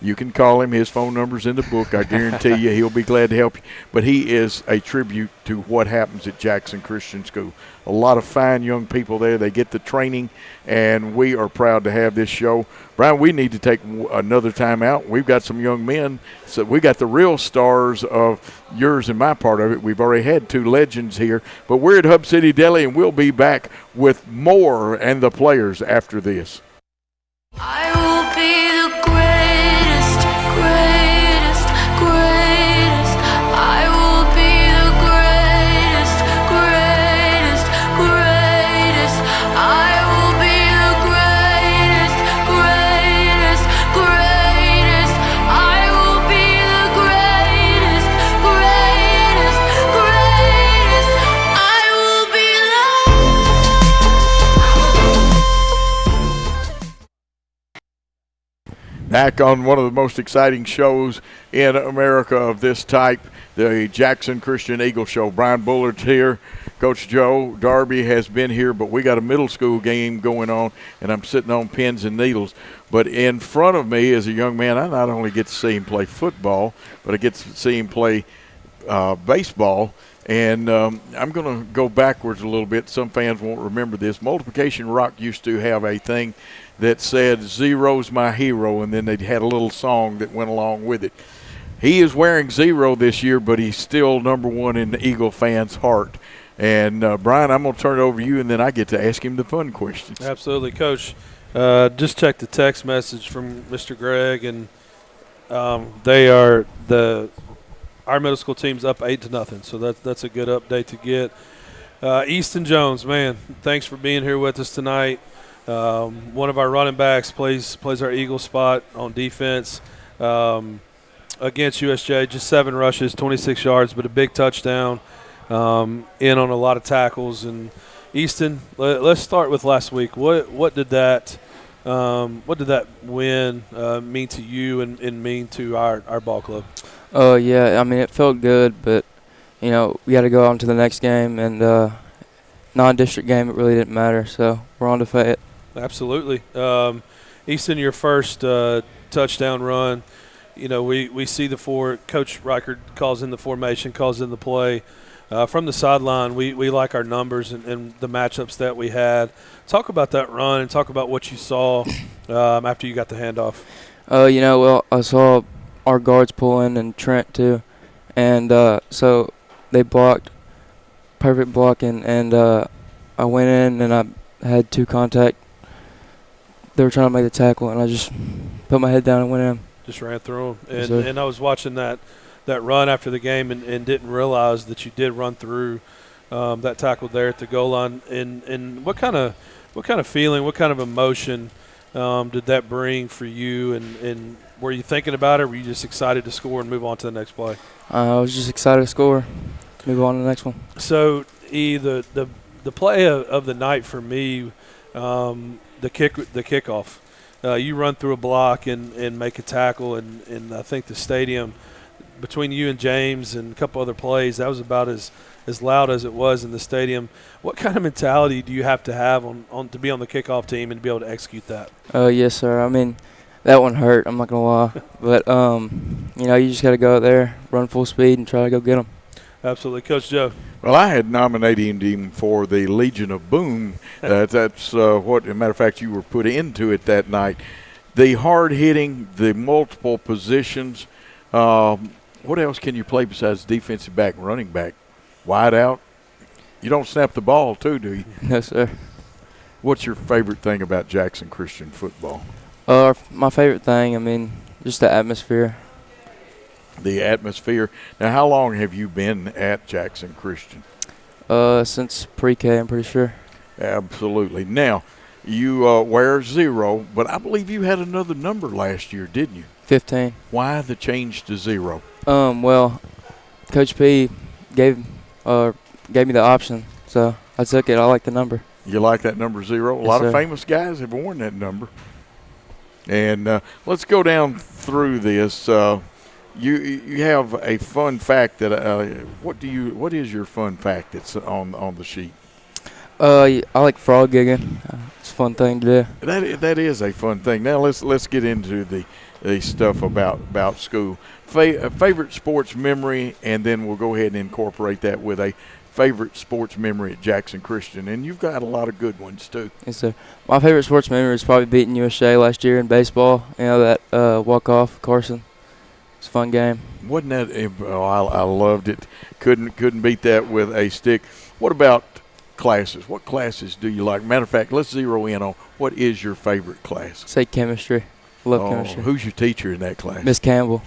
Speaker 1: You can call him. His phone number's in the book. I guarantee you he'll be glad to help you. But he is a tribute to what happens at Jackson Christian School. A lot of fine young people there. They get the training, and we are proud to have this show. Brian, we need to take another time out. We've got some young men. So we got the real stars of yours and my part of it. We've already had two legends here. But we're at Hub City Deli, and we'll be back with more and the players after this.
Speaker 9: I will be the greatest, greatest, greatest. I will be the greatest, greatest, greatest. I will be the greatest, greatest, greatest. I will be the greatest, greatest, greatest. I will be
Speaker 1: Back on one of the most exciting shows in America of this type, the Jackson Christian Eagle Show. Brian Bullard's here. Coach Joe Darby has been here, but we got a middle school game going on, and I'm sitting on pins and needles. But in front of me is a young man. I not only get to see him play football, but I get to see him play baseball. And I'm going to go backwards a little bit. Some fans won't remember this. Multiplication Rock used to have a thing that said, "Zero's my hero," and then they had a little song that went along with it. He is wearing zero this year, but he's still number one in the Eagle fans' heart. And, Brian, I'm going to turn it over to you, and then I get to ask him the fun questions.
Speaker 3: Absolutely, Coach. Just check the text message from Mr. Gregg, and they are our middle school team's up 8-0, so that's a good update to get. Easton Jones, man, thanks for being here with us tonight. One of our running backs plays our Eagle spot on defense against USJ. Just 7 rushes, 26 yards, but a big touchdown. In on a lot of tackles. And Easton, let's start with last week. What did that win mean to you and mean to our ball club?
Speaker 10: Yeah, I mean, it felt good, but we got to go on to the next game, and non-district game, it really didn't matter. So we're on to Fayette.
Speaker 3: Absolutely. Easton, your first touchdown run, we see the Coach Reichard calls in the formation, calls in the play. From the sideline, we like our numbers and the matchups that we had. Talk about that run and talk about what you saw after you got the handoff.
Speaker 10: Well, I saw our guards pull in and Trent too. And so they blocked, perfect blocking, and I went in and I had 2 contact. They were trying to make the tackle, and I just put my head down and went in.
Speaker 3: Just ran through them. And I was watching that run after the game and didn't realize that you did run through that tackle there at the goal line. And what kind of feeling, what kind of emotion did that bring for you? And were you thinking about it, or were you just excited to score and move on to the next play?
Speaker 10: I was just excited to score, move on to the next one.
Speaker 3: So, the play of the night for me, the kickoff. You run through a block and make a tackle, and I think the stadium, between you and James and a couple other plays, that was about as loud as it was in the stadium. What kind of mentality do you have to have on to be on the kickoff team and to be able to execute that?
Speaker 10: Yes, sir. I mean, that one hurt, I'm not going to lie. But, you just got to go out there, run full speed, and try to go get them.
Speaker 3: Absolutely. Coach Joe.
Speaker 1: Well, I had nominated him for the Legion of Boom. That's what, as a matter of fact, you were put into it that night. The hard-hitting, the multiple positions. What else can you play besides defensive back, running back? Wide out? You don't snap the ball, too, do you?
Speaker 10: No, sir.
Speaker 1: What's your favorite thing about Jackson Christian football?
Speaker 10: My favorite thing, just the atmosphere.
Speaker 1: The atmosphere. Now, how long have you been at Jackson Christian?
Speaker 10: Since pre-K, I'm pretty sure.
Speaker 1: Absolutely. Now, You wear 0, but I believe you had another number last year, didn't you?
Speaker 10: 15.
Speaker 1: Why the change to 0?
Speaker 10: Well, Coach P gave me the option, so I took it. I like the number.
Speaker 1: You like that number 0? A
Speaker 10: Yes,
Speaker 1: lot of
Speaker 10: sir.
Speaker 1: famous guys have worn that number. And let's go down through this. You have a fun fact that what is your fun fact that's on the sheet?
Speaker 10: I like frog gigging. It's a fun thing to do.
Speaker 1: That is a fun thing. Now let's get into the stuff about school. Favorite sports memory, and then we'll go ahead and incorporate that with a favorite sports memory at Jackson Christian. And you've got a lot of good ones too.
Speaker 10: Yes, sir. My favorite sports memory is probably beating USA last year in baseball. You know, that walk-off, Carson. It's a fun game.
Speaker 1: Wasn't that? Oh, I loved it. Couldn't beat that with a stick. What about classes? What classes do you like? Matter of fact, let's zero in on what is your favorite class.
Speaker 10: Say chemistry. Love chemistry.
Speaker 1: Who's your teacher in that class?
Speaker 10: Miss Campbell.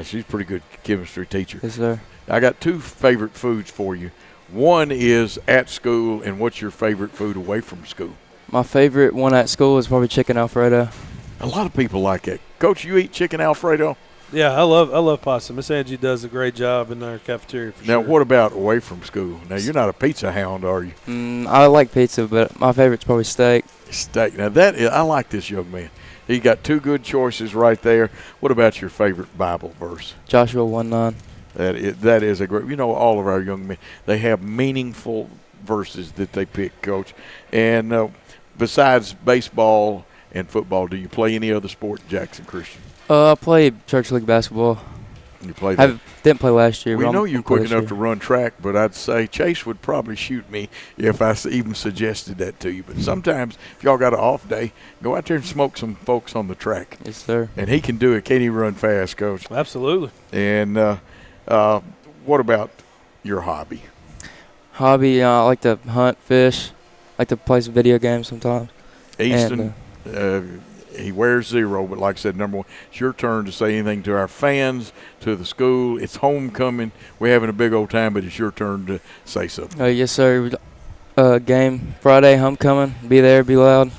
Speaker 1: She's a pretty good chemistry teacher.
Speaker 10: Yes, sir.
Speaker 1: I got 2 favorite foods for you. One is at school, and what's your favorite food away from school?
Speaker 10: My favorite one at school is probably chicken Alfredo.
Speaker 1: A lot of people like that. Coach, you eat chicken Alfredo?
Speaker 3: Yeah, I love pasta. Miss Angie does a great job in our cafeteria for
Speaker 1: Now,
Speaker 3: sure.
Speaker 1: what about away from school? Now, you're not a pizza hound, are you?
Speaker 10: I like pizza, but my favorite's probably steak.
Speaker 1: Steak. Now, I like this young man. He got 2 good choices right there. What about your favorite Bible verse?
Speaker 10: Joshua 1:9.
Speaker 1: That is a great. You know, all of our young men, they have meaningful verses that they pick, Coach. And besides baseball and football, do you play any other sport in Jackson Christian?
Speaker 10: I played church league basketball.
Speaker 1: You play that?
Speaker 10: Didn't play last year.
Speaker 1: We
Speaker 10: but
Speaker 1: know
Speaker 10: I'm
Speaker 1: you're
Speaker 10: play
Speaker 1: quick
Speaker 10: this
Speaker 1: enough
Speaker 10: year.
Speaker 1: to run track, but I'd say Chase would probably shoot me if I even suggested that to you. But sometimes, if y'all got an off day, go out there and smoke some folks on the track.
Speaker 10: Yes, sir.
Speaker 1: And he can do it. Can he run fast, Coach?
Speaker 3: Absolutely.
Speaker 1: And what about your hobby?
Speaker 10: Hobby, I like to hunt, fish. I like to play some video games sometimes.
Speaker 1: Easton, he wears 0, but like I said, number 1, it's your turn to say anything to our fans, to the school. It's homecoming. We're having a big old time, but it's your turn to say something.
Speaker 10: Yes, sir. Game Friday, homecoming. Be there, be loud.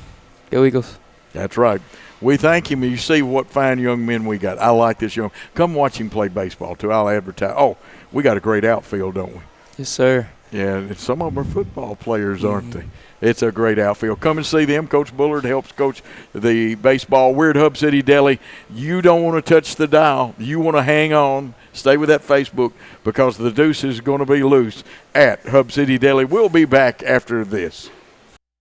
Speaker 10: Go Eagles.
Speaker 1: That's right. We thank him. You see what fine young men we got. I like this young. Come watch him play baseball, too. I'll advertise. Oh, we got a great outfield, don't we?
Speaker 10: Yes, sir.
Speaker 1: Yeah, and some of them are football players, aren't they? It's a great outfield. Come and see them. Coach Bullard helps coach the baseball. We're at Hub City Deli. You don't want to touch the dial. You want to hang on. Stay with that Facebook because the deuce is going to be loose at Hub City Deli. We'll be back after this.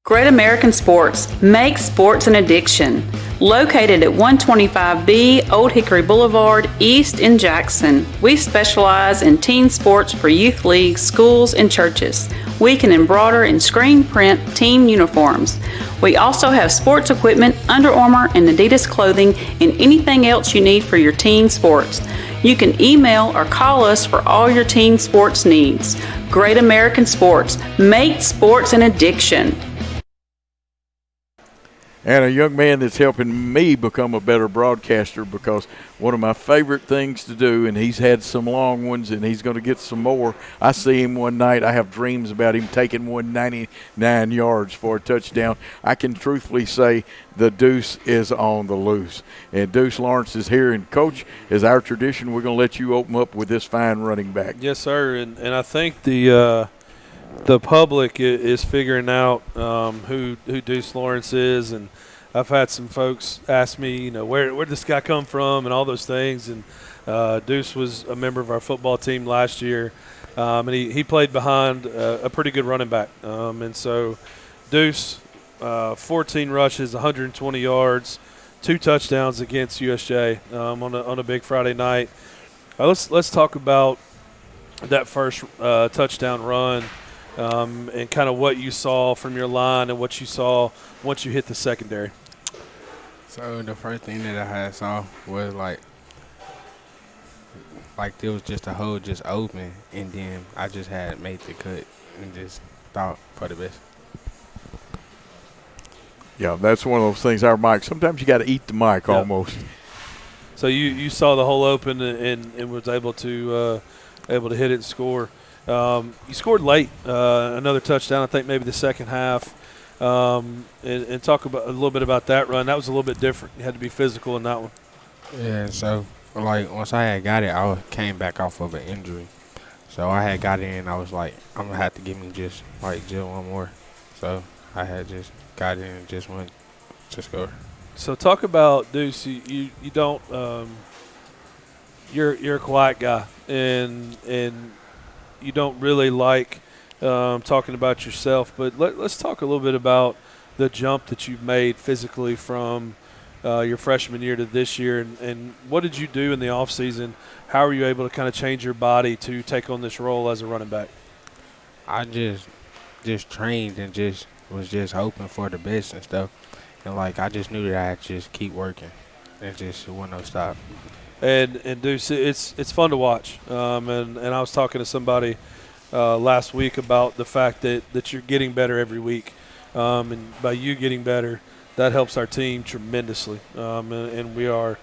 Speaker 11: Great American Sports. Make sports an addiction. Located at 125B Old Hickory Boulevard, East in Jackson. We specialize in team sports for youth leagues, schools, and churches. We can embroider and screen print team uniforms. We also have sports equipment, Under Armour, and Adidas clothing, and anything else you need for your team sports. You can email or call us for all your team sports needs. Great American Sports. Make sports an addiction.
Speaker 1: And a young man that's helping me become a better broadcaster because one of my favorite things to do, and he's had some long ones and he's going to get some more. I see him one night. I have dreams about him taking 199 yards for a touchdown. I can truthfully say the deuce is on the loose. And Deuce Lawrence is here. And, Coach, as our tradition, we're going to let you open up with this fine running back.
Speaker 3: Yes, sir. And I think the public is figuring out who Deuce Lawrence is, and I've had some folks ask me, where did this guy come from and all those things. And Deuce was a member of our football team last year, and he played behind a pretty good running back. And so Deuce, 14 rushes, 120 yards, 2 touchdowns against USJ on a big Friday night. Let's talk about that first touchdown run. And kind of what you saw from your line and what you saw once you hit the secondary.
Speaker 12: So the first thing that I saw was like there was just a hole just open, and then I just had made the cut and just thought for the best.
Speaker 1: Yeah, that's one of those things. Our mic, sometimes you got to eat the mic almost.
Speaker 3: So you saw the hole open and was able to hit it and score. You scored late, another touchdown, I think maybe the second half. and talk about a little bit about that run. That was a little bit different. You had to be physical in that one.
Speaker 12: Yeah, so, like, once I had got it, I came back off of an injury. So I had got in, I was like, I'm going to have to give me just one more. So I had just got in and just went to score.
Speaker 3: So talk about Deuce. You don't you're a quiet guy, and you don't really like talking about yourself. But let's talk a little bit about the jump that you've made physically from your freshman year to this year, and what did you do in the off season? How were you able to kind of change your body to take on this role as a running back?
Speaker 12: I just trained and was just hoping for the best and stuff. And, like, I just knew that I had to just keep working and just wasn't no stop.
Speaker 3: And Deuce, it's fun to watch. And I was talking to somebody last week about the fact that you're getting better every week. And by you getting better, that helps our team tremendously. And we're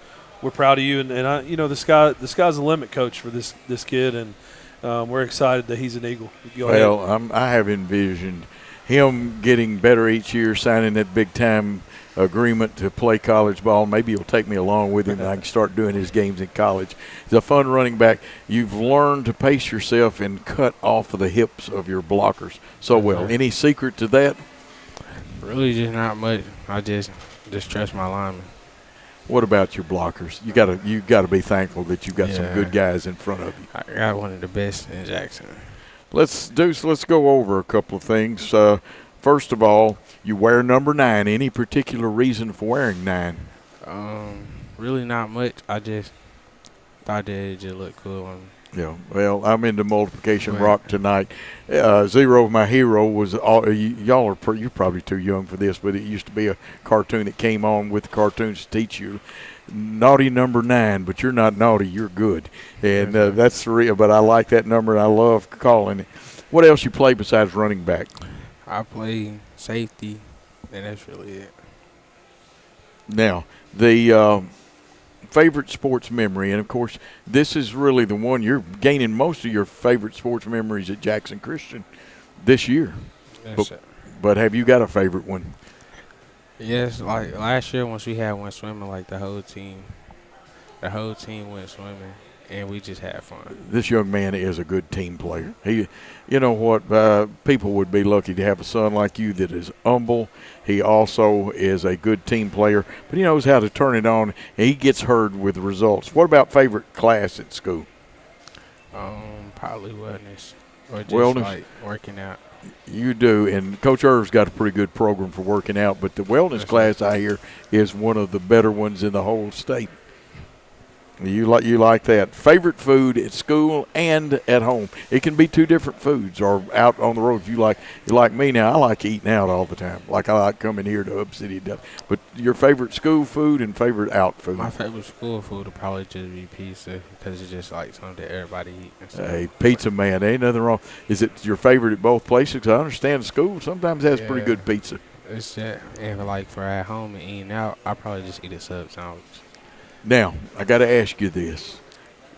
Speaker 3: proud of you. And I, the sky's the limit, Coach, for this kid. And we're excited that he's an Eagle.
Speaker 1: Well, I have envisioned him getting better each year, signing that big-time agreement to play college ball. Maybe he'll take me along with him and I can start doing his games in college. He's a fun running back. You've learned to pace yourself and cut off of the hips of your blockers so well. Any secret to that?
Speaker 12: Really just not much. I just trust my linemen.
Speaker 1: What about your blockers? You gotta be thankful that you've got some good guys in front of you.
Speaker 12: I got one of the best in Jackson.
Speaker 1: Let's go over a couple of things. First of all, you wear number 9. Any particular reason for wearing 9?
Speaker 12: Really not much. I just thought that it just looked cool on me.
Speaker 1: Yeah, well, I'm into multiplication rock tonight. Zero, my hero, was you're probably too young for this, but it used to be a cartoon that came on with the cartoons to teach you naughty number 9, but you're not naughty, you're good, and that's real. But I like that number, and I love calling it. What else you play besides running back?
Speaker 12: I play safety, and that's really it.
Speaker 1: Now, the favorite sports memory, and of course this is really the one you're gaining most of your favorite sports memories at Jackson Christian this year. But have you got a favorite one?
Speaker 12: Yes, like last year once we had one swimming, like the whole team went swimming and we just had fun.
Speaker 1: This young man is a good team player. He, you know what, people would be lucky to have a son like you that is humble. He also is a good team player, but he knows how to turn it on, and he gets heard with the results. What about favorite class at school?
Speaker 12: Probably wellness or just like working out.
Speaker 1: You do, and Coach Irv's got a pretty good program for working out, but the wellness class, I hear, is one of the better ones in the whole state. You like that. Favorite food at school and at home. It can be two different foods or out on the road. If you like me now, I like eating out all the time. Like I like coming here to Hub City. But your favorite school food and favorite out food?
Speaker 12: My favorite school food would probably just be pizza because it's just like something that everybody eats.
Speaker 1: Hey, pizza man, ain't nothing wrong. Is it your favorite at both places? Because I understand school sometimes has pretty good pizza.
Speaker 12: It's that, and like for at home and eating out, I probably just eat a sub sandwich.
Speaker 1: Now, I got to ask you this.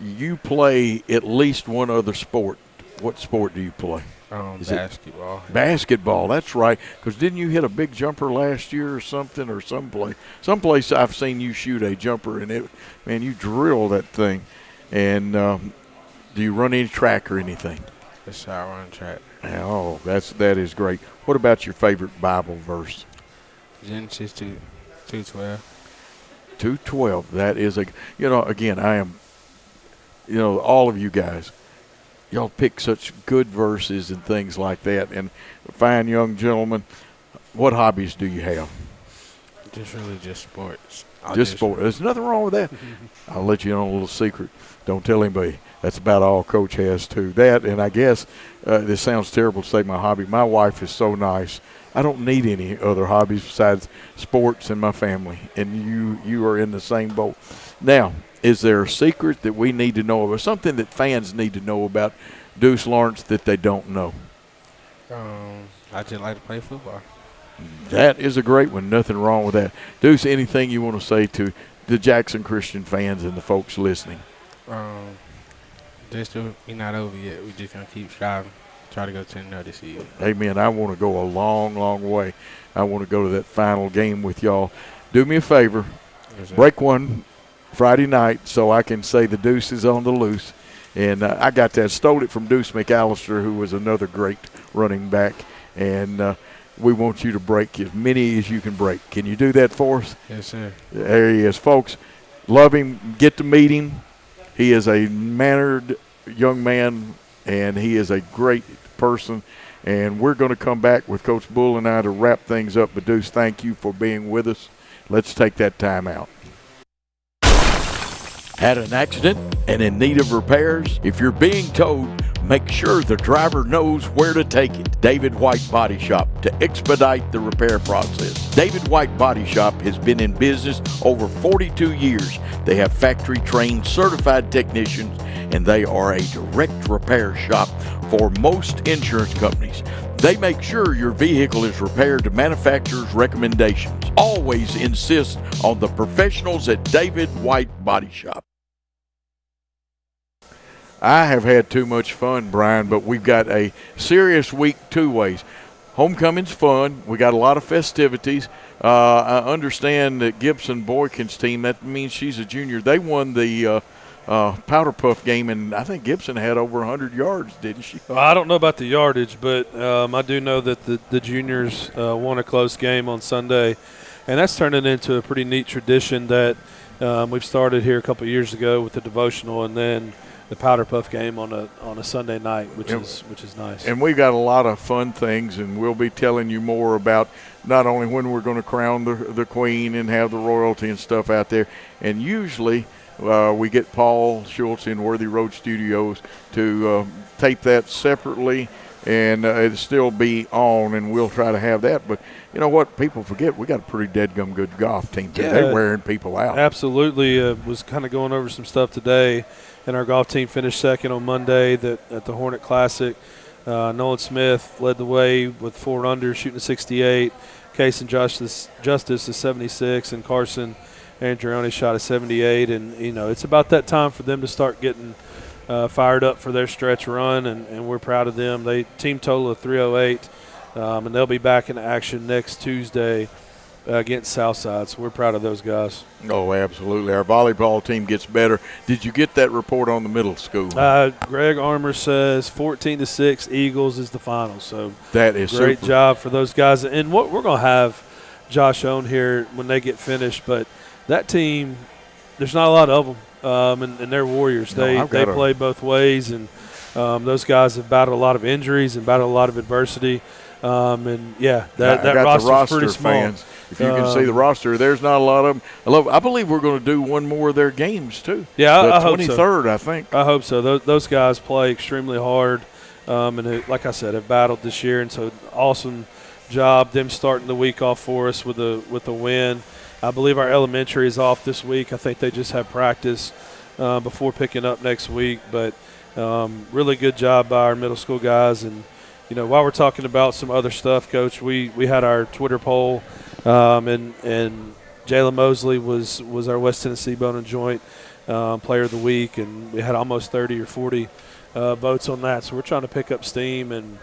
Speaker 1: You play at least one other sport. What sport do you play?
Speaker 12: Basketball.
Speaker 1: Basketball, that's right. Because didn't you hit a big jumper last year or something, or someplace I've seen you shoot a jumper, and you drill that thing. And do you run any track or anything?
Speaker 12: Yes, I run track.
Speaker 1: Oh, that is great. What about your favorite Bible verse?
Speaker 12: Genesis 2:12.
Speaker 1: 2:12. That is again, I am, all of you guys, y'all pick such good verses and things like that. And fine young gentlemen, what hobbies do you have?
Speaker 12: Just sports.
Speaker 1: Sport. There's nothing wrong with that. I'll let you know a little secret. Don't tell anybody. That's about all Coach has too. That, and I guess this sounds terrible to say my hobby. My wife is so nice. I don't need any other hobbies besides sports and my family, and you are in the same boat. Now, is there a secret that we need to know about, something that fans need to know about Deuce Lawrence that they don't know?
Speaker 12: I just like to play football.
Speaker 1: That is a great one. Nothing wrong with that. Deuce, anything you want to say to the Jackson Christian fans and the folks listening?
Speaker 12: We're not over yet. We're just going to keep striving Try to go 10-0 this year.
Speaker 1: Amen. I want to go a long, long way. I want to go to that final game with y'all. Do me a favor.
Speaker 12: Yes, sir.
Speaker 1: Break one Friday night so I can say the Deuce is on the loose. And I got that. Stole it from Deuce McAllister, who was another great running back. And we want you to break as many as you can break. Can you do that for us?
Speaker 12: Yes, sir.
Speaker 1: There he is. Folks, love him. Get to meet him. He is a mannered young man, and he is a great person. And we're going to come back with Coach Bull and I to wrap things up. But Deuce, thank you for being with us. Let's take that time out. Had an accident and in need of repairs? If you're being towed, make sure the driver knows where to take it. David White Body Shop to expedite the repair process. David White Body Shop has been in business over 42 years. They have factory-trained certified technicians, and they are a direct repair shop for most insurance companies. They make sure your vehicle is repaired to manufacturer's recommendations. Always insist on the professionals at David White Body Shop. I have had too much fun, Brian, but we've got a serious week two ways. Homecoming's fun. We got a lot of festivities. I understand that Gibson Boykin's team, that means she's a junior, they won the Powder Puff game, and I think Gibson had over 100 yards, didn't she?
Speaker 3: Well, I don't know about the yardage, but I do know that the juniors won a close game on Sunday, and that's turning into a pretty neat tradition that we've started here a couple of years ago with the devotional, and then the Powder Puff game on a Sunday night, which is nice.
Speaker 1: And we've got a lot of fun things, and we'll be telling you more about not only when we're going to crown the queen and have the royalty and stuff out there, and usually we get Paul Schultz in Worthy Road Studios to tape that separately, and it'll still be on, and we'll try to have that. But you know what? People forget we got a pretty deadgum good golf team. Yeah, they're wearing people out.
Speaker 3: Absolutely. Was kind of going over some stuff today, and our golf team finished second on Monday at the Hornet Classic. Nolan Smith led the way with 4 under, shooting a 68. Case and Justice is 76, and Carson Andreoni shot a 78. And, you know, it's about that time for them to start getting fired up for their stretch run, and we're proud of them. They team total of 308, and they'll be back in action next Tuesday against Southside, so we're proud of those guys.
Speaker 1: Oh, absolutely. Our volleyball team gets better. Did you get that report on the middle school?
Speaker 3: Greg Armour says 14-6 Eagles is the final, so
Speaker 1: that is
Speaker 3: great
Speaker 1: super.
Speaker 3: job for those guys. And what we're going to have Josh on here when they get finished, but that team, there's not a lot of them, and they're warriors. They play both ways, and those guys have battled a lot of injuries and battled a lot of adversity. And yeah, that roster's pretty small.
Speaker 1: Fans. If you can see the roster, there's not a lot of them. I believe we're going to do one more of their games too.
Speaker 3: Yeah,
Speaker 1: I
Speaker 3: hope so.
Speaker 1: 23rd, I think.
Speaker 3: I hope so. Those guys play extremely hard, and like I said, have battled this year, and so awesome job them starting the week off for us with a win. I believe our elementary is off this week. I think they just have practice before picking up next week, but really good job by our middle school guys. And you know, while we're talking about some other stuff, Coach, we had our Twitter poll, and Jalen Mosley was our West Tennessee Bone and Joint Player of the Week, and we had almost 30 or 40 votes on that. So we're trying to pick up steam and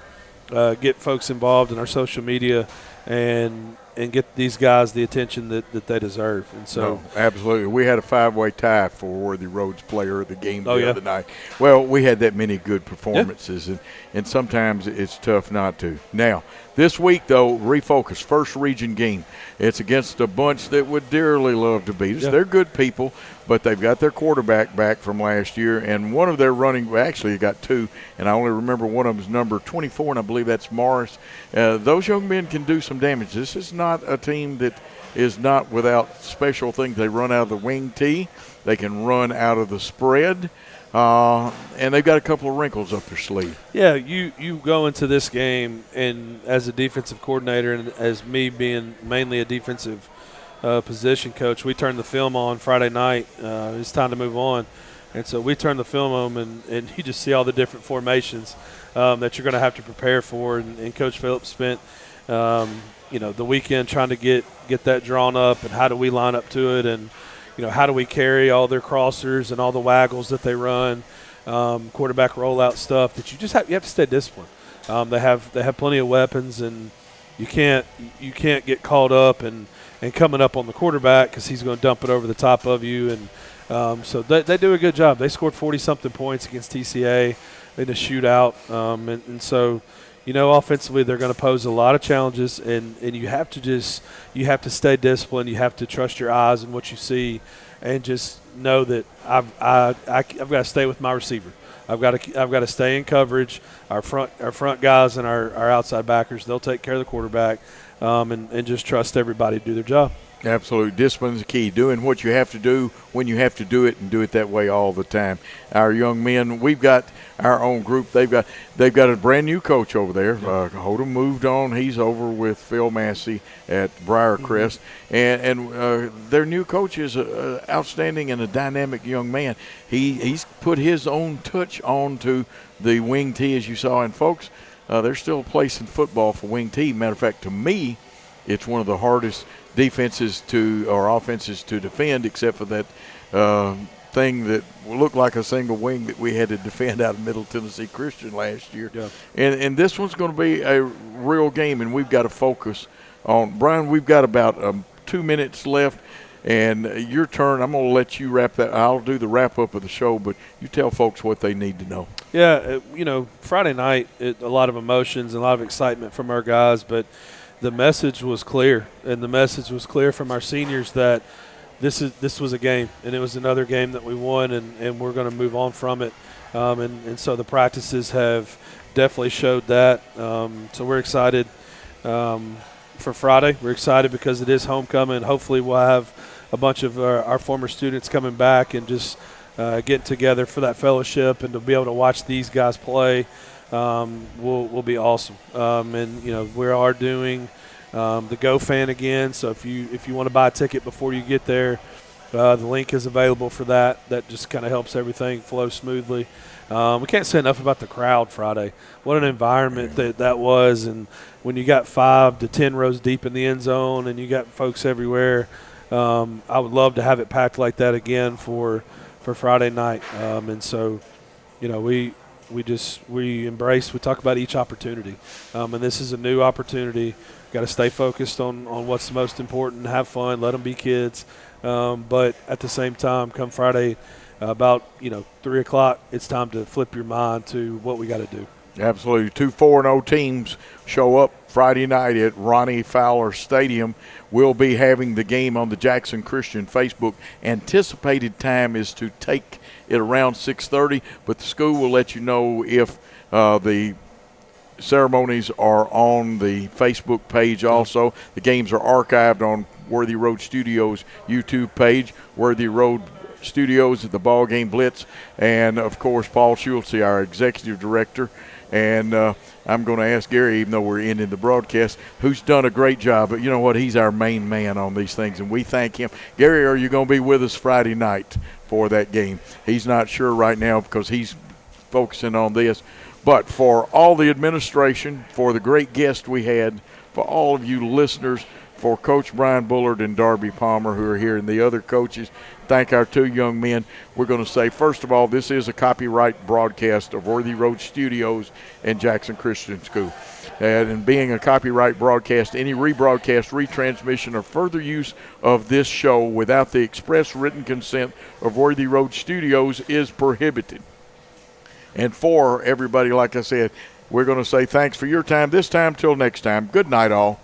Speaker 3: get folks involved in our social media and get these guys the attention that they deserve. And so,
Speaker 1: absolutely, we had a 5-way tie for Worthy Road's Player of the Game the other night. Well, we had that many good performances, and sometimes it's tough not to. Now, this week, though, refocus, first region game. It's against a bunch that would dearly love to beat us. Yeah. They're good people, but they've got their quarterback back from last year, and one of their actually got 2, and I only remember one of them is number 24, and I believe that's Morris. Those young men can do some damage. This is not a team that is not without special things. They run out of the wing tee. They can run out of the spread. And they've got a couple of wrinkles up their sleeve.
Speaker 3: Yeah, you go into this game, and as a defensive coordinator and as me being mainly a defensive position coach, we turned the film on Friday night. It's time to move on. And so we turned the film on, and you just see all the different formations that you're going to have to prepare for. And Coach Phillips spent the weekend trying to get that drawn up, and how do we line up to it, and how do we carry all their crossers and all the waggles that they run, quarterback rollout stuff that you have to stay disciplined. They have plenty of weapons, and you can't get caught up and coming up on the quarterback because he's going to dump it over the top of you. And so they do a good job. They scored 40-something points against TCA in a shootout, and so offensively they're going to pose a lot of challenges, and you have to stay disciplined. You have to trust your eyes and what you see, and just know that I've got to stay with my receiver. I've got to stay in coverage. Our front guys and our outside backers, they'll take care of the quarterback, and just trust everybody to do their job.
Speaker 1: Absolute discipline is the key. Doing what you have to do when you have to do it, and do it that way all the time. Our young men, we've got our own group. They've got a brand new coach over there. Hodem moved on. He's over with Phil Massey at Briarcrest, and their new coach is outstanding and a dynamic young man. He's put his own touch onto the wing tee, as you saw. And folks, there's still a place in football for wing tee. Matter of fact, to me, it's one of the hardest offenses to defend, except for that thing that looked like a single wing that we had to defend out of Middle Tennessee Christian last year.
Speaker 3: Yeah.
Speaker 1: And this one's going to be a real game, and we've got to focus on. Brian, we've got about 2 minutes left, and your turn. I'm going to let you wrap that. I'll do the wrap-up of the show, but you tell folks what they need to know. Yeah,
Speaker 3: Friday night, a lot of emotions and a lot of excitement from our guys, but the message was clear, and the message was clear from our seniors that this was a game, and it was another game that we won, and we're going to move on from it. And so the practices have definitely showed that. So we're excited for Friday. We're excited because it is homecoming. Hopefully we'll have a bunch of our former students coming back and just getting together for that fellowship, and to be able to watch these guys play will be awesome. And we are doing the Go Fan again. So if you want to buy a ticket before you get there, the link is available for that. That just kind of helps everything flow smoothly. We can't say enough about the crowd Friday. What an environment that was, and when you got 5 to 10 rows deep in the end zone and you got folks everywhere, I would love to have it packed like that again for Friday night. And so, we embrace, we talk about each opportunity. And this is a new opportunity. Got to stay focused on what's the most important, have fun, let them be kids. But at the same time, come Friday about 3 o'clock, it's time to flip your mind to what we got to do.
Speaker 1: Absolutely. 2 4-0 teams show up Friday night at Ronnie Fowler Stadium. We'll be having the game on the Jackson Christian Facebook. Anticipated time is to take it around 6:30, but the school will let you know if the ceremonies are on the Facebook page also. The games are archived on Worthy Road Studios YouTube page, Worthy Road Studios at the Ball Game Blitz, and, of course, Paul Schultze, our executive director. And I'm going to ask Gary, even though we're ending the broadcast, who's done a great job. But you know what? He's our main man on these things, and we thank him. Gary, are you going to be with us Friday night for that game? He's not sure right now because he's focusing on this. But for all the administration, for the great guest we had, for all of you listeners, for Coach Brian Bullard and Darby Palmer who are here, and the other coaches, thank our 2 young men. We're going to say, first of all, this is a copyright broadcast of Worthy Road Studios and Jackson Christian School. And being a copyright broadcast, any rebroadcast, retransmission, or further use of this show without the express written consent of Worthy Road Studios is prohibited. And for everybody, like I said, we're going to say thanks for your time this time. Till next time, good night all.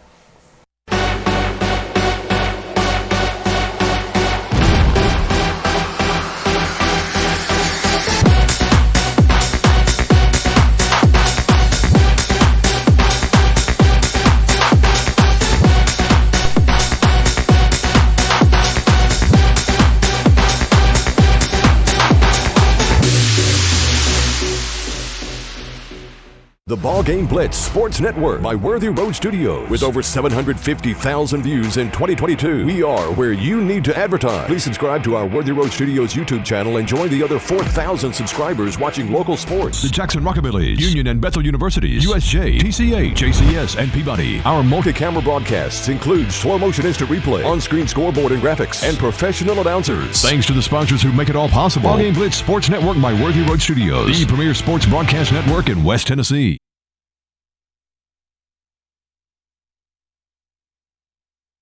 Speaker 13: The Ball Game Blitz Sports Network by Worthy Road Studios. With over 750,000 views in 2022, we are where you need to advertise. Please subscribe to our Worthy Road Studios YouTube channel and join the other 4,000 subscribers watching local sports.
Speaker 14: The Jackson Rockabilly, Union and Bethel Universities, USJ, TCA, JCS, and Peabody.
Speaker 13: Our multi-camera broadcasts include slow motion instant replay, on-screen scoreboard and graphics, and professional announcers.
Speaker 14: Thanks to the sponsors who make it all possible. Ball Game Blitz Sports Network by Worthy Road Studios, the premier sports broadcast network in West Tennessee.